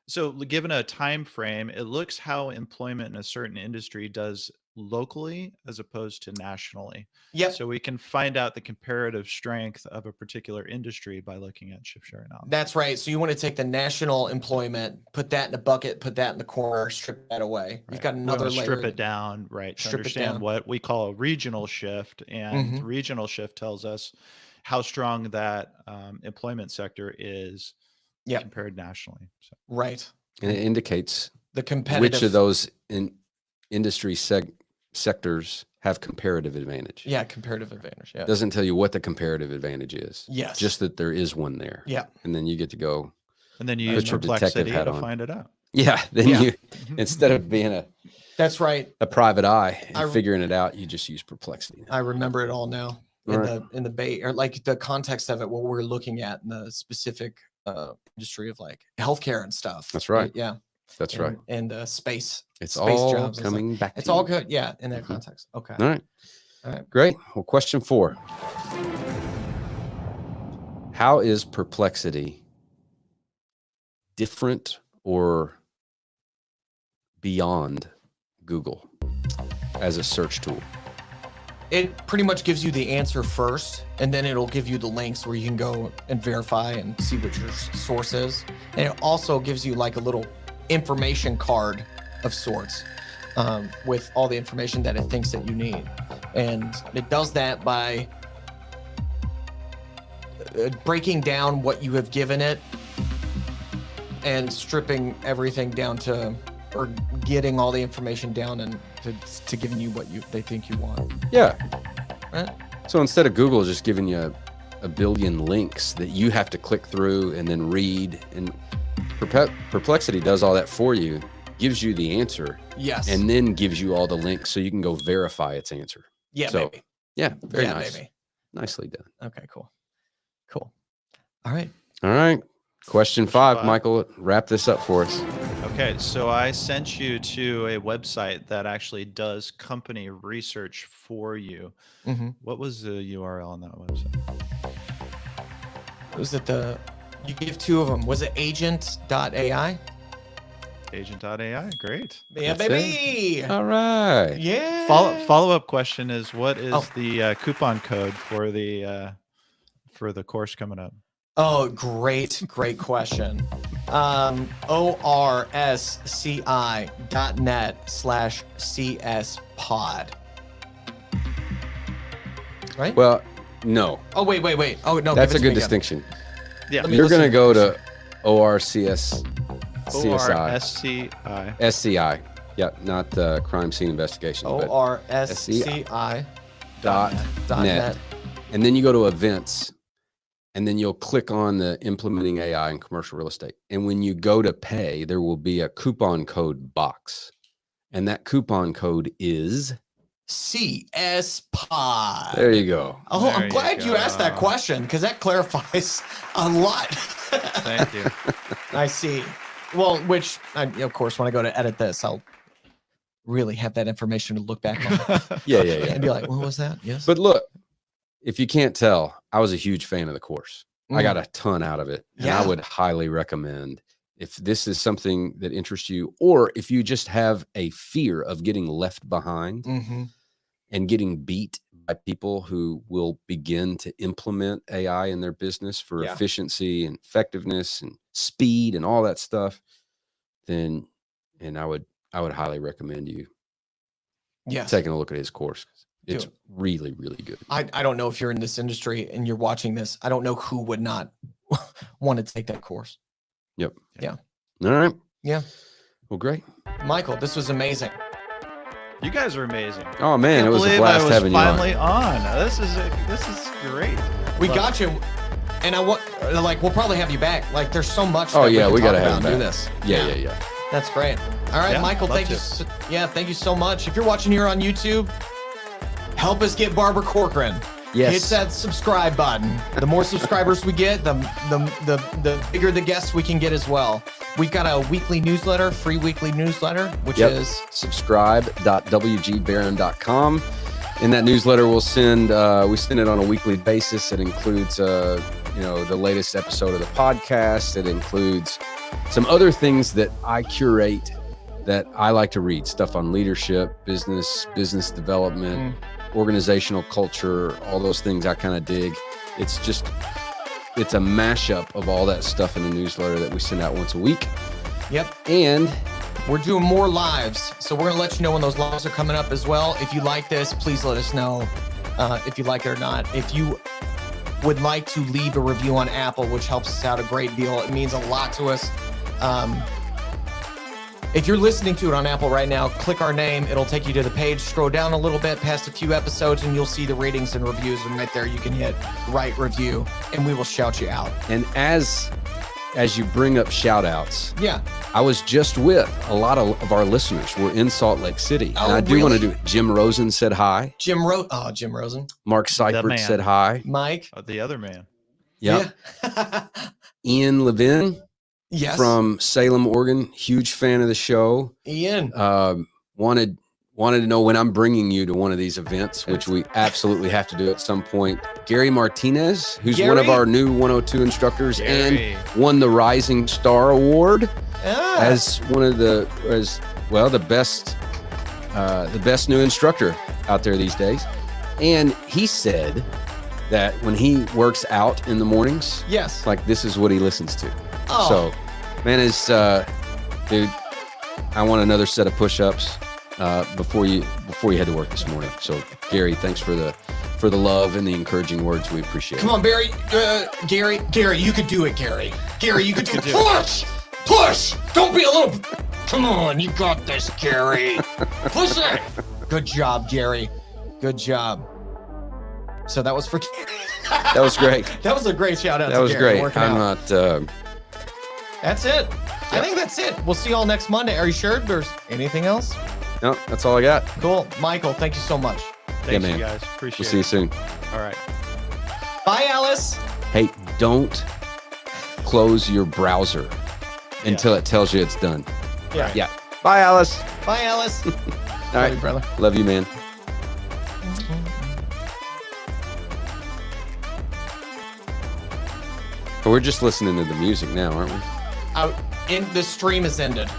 So given a time frame, it looks how employment in a certain industry does locally as opposed to nationally. Yep. So we can find out the comparative strength of a particular industry by looking at shift share analysis. That's right. So you want to take the national employment, put that in a bucket, put that in the corner, strip that away. You've Right. got We another wanna layer. strip it down, right? To Strip it understand down. what we call a regional shift, and Mhm. regional shift tells us how strong that employment sector is Yep. compared nationally. So Right. And it indicates The competitive. which of those industry sectors have comparative advantage. Yeah, comparative advantage. Yeah. It doesn't tell you what the comparative advantage is. Yes. Just that there is one there. Yeah. And then you get to go, and then you Put use your detective complexity hat to on. find it out. yeah, then Yeah. you, instead of being That's right. a private eye and I- figuring it out, you just use perplexity. I remember it all now in All right. the Bay, or like the context of it, what we're looking at in the specific industry of like healthcare and stuff. That's right. Yeah. That's right. And space. It's space all jobs. It's like- coming back It's to all you. good. Yeah. In that Mhm. context. Okay. All right. All right. Great. Well, question 4. How is perplexity different or beyond Google as a search tool? It pretty much gives you the answer first, and then it'll give you the links where you can go and verify and see what your source is. And it also gives you like a little information card of sorts with all the information that it thinks that you need. And it does that by breaking down what you have given it and stripping everything down to, or getting all the information down and to giving you what they think you want. Yeah. Right? So instead of Google just giving you a billion links that you have to click through and then read, and Perplexity does all that for you, gives you the answer, Yes. and then gives you all the links so you can go verify its answer. Yeah, So, baby. Yeah, very Yeah, nice. baby. Nicely done. Okay, cool. Cool. All right. All right. Question 5, 5. Michael, wrap this up for us. Okay, so I sent you to a website that actually does company research for you. Mm-hmm. What was the URL on that website? Was it you gave 2 of them. Was it agent.ai? Agent.ai. Great. Yeah, That's baby. All right. Yeah. Follow-up question is, what is Oh. the coupon code for the course coming up? Oh, great question. orsci.net/CSpod. Right? Well, no, Oh, wait. Oh, no. that's a give it to good me again. distinction. Yeah. Let me You're listen going to go this. to ORCS CSI. ORSCI. SCI. Yep, not the crime scene investigation. but orsci.net. .net. And then you go to events, and then you'll click on the implementing AI in commercial real estate. And when you go to pay, there will be a coupon code box. And that coupon code is, CSpod. there you go. Oh, There I'm you glad you asked that go. question because that clarifies a lot. Thank you. I see. Well, which, of course, when I go to edit this, I'll really have that information to look back on Yeah. and be like, what was that? Yes. But look, if you can't tell, I was a huge fan of the course. I got a ton out of it. And Yeah. I would highly recommend, if this is something that interests you, or if you just have a fear of getting left behind Mm-hmm. and getting beat by people who will begin to implement AI in their business for Yeah. efficiency and effectiveness and speed and all that stuff, then, and I would highly recommend you Yes. taking a look at his course. Do It's it. really, really good. I don't know if you're in this industry and you're watching this. I don't know who would not want to take that course. Yep. Yeah. All right. Yeah. Well, great. Michael, this was amazing. You guys are amazing. Oh man, Can't it was a believe blast I was having you on. finally on. This is great. We Love got you. And I want, like, we'll probably have you back. Like, there's so much. Oh that yeah, we can gotta talk have about him and back. do this. Yeah. That's great. All right, Yeah, Michael, love thank you. to. Thank you so much. If you're watching here on YouTube, help us get Barbara Corcoran. Yes. Hit that subscribe button. The more subscribers we get, the bigger the guests we can get as well. We've got a weekly newsletter, free weekly newsletter, which Yep. is subscribe.wgbarron.com. In that newsletter, we send it on a weekly basis. It includes, the latest episode of the podcast. It includes some other things that I curate that I like to read, stuff on leadership, business development, organizational culture, all those things I kind of dig. It's a mashup of all that stuff in the newsletter that we send out once a week. Yep. And We're doing more lives, so we're gonna let you know when those lives are coming up as well. If you like this, please let us know if you like it or not. If you would like to leave a review on Apple, which helps us out a great deal, it means a lot to us. If you're listening to it on Apple right now, click our name. It'll take you to the page. Scroll down a little bit past a few episodes, and you'll see the ratings and reviews. And right there, you can hit write review, and we will shout you out. And as you bring up shout outs, Yeah. I was just with a lot of our listeners. We're in Salt Lake City. Oh, and I do want to really? do it. Jim Rosen said hi. Jim Rosen. Mark man. Seifert said hi. Mike. The other man. Yep. Yeah. Ian Levin Yes. from Salem, Oregon. Huge fan of the show. Ian. Wanted to know when I'm bringing you to one of these events, which we absolutely have to do at some point. Gary Martinez, who's one of Gary? our new 102 instructors Gary. and won the Rising Star Award Ah. as well, the best new instructor out there these days. And he said that when he works out in the mornings, Yes. like this is what he listens to. Oh. So, man, dude, I want another set of push-ups before you head to work this morning. So, Gary, thanks for the love and the encouraging words. We appreciate Come it. on, Barry. Gary, you could do it, Gary. Gary, you could do it. Push! Don't be a little. Come on, you got this, Gary. Push it. Good job, Gary. Good job. So that was for. That was great. That was a great shout out. That to was Gary great. working I'm out. not. That's it. I think that's it. We'll see you all next Monday. Are you sure there's anything else? No, that's all I got. Cool. Michael, thank you so much. Thanks, man. you guys. Appreciate We'll see you it. soon. All right. Bye, Alice. Hey, don't close your browser until it tells you it's done. Yeah. Yeah. Bye, Alice. Bye, Alice. All Love right, you, brother. Love you, man. We're just listening to the music now, aren't we? The stream has ended.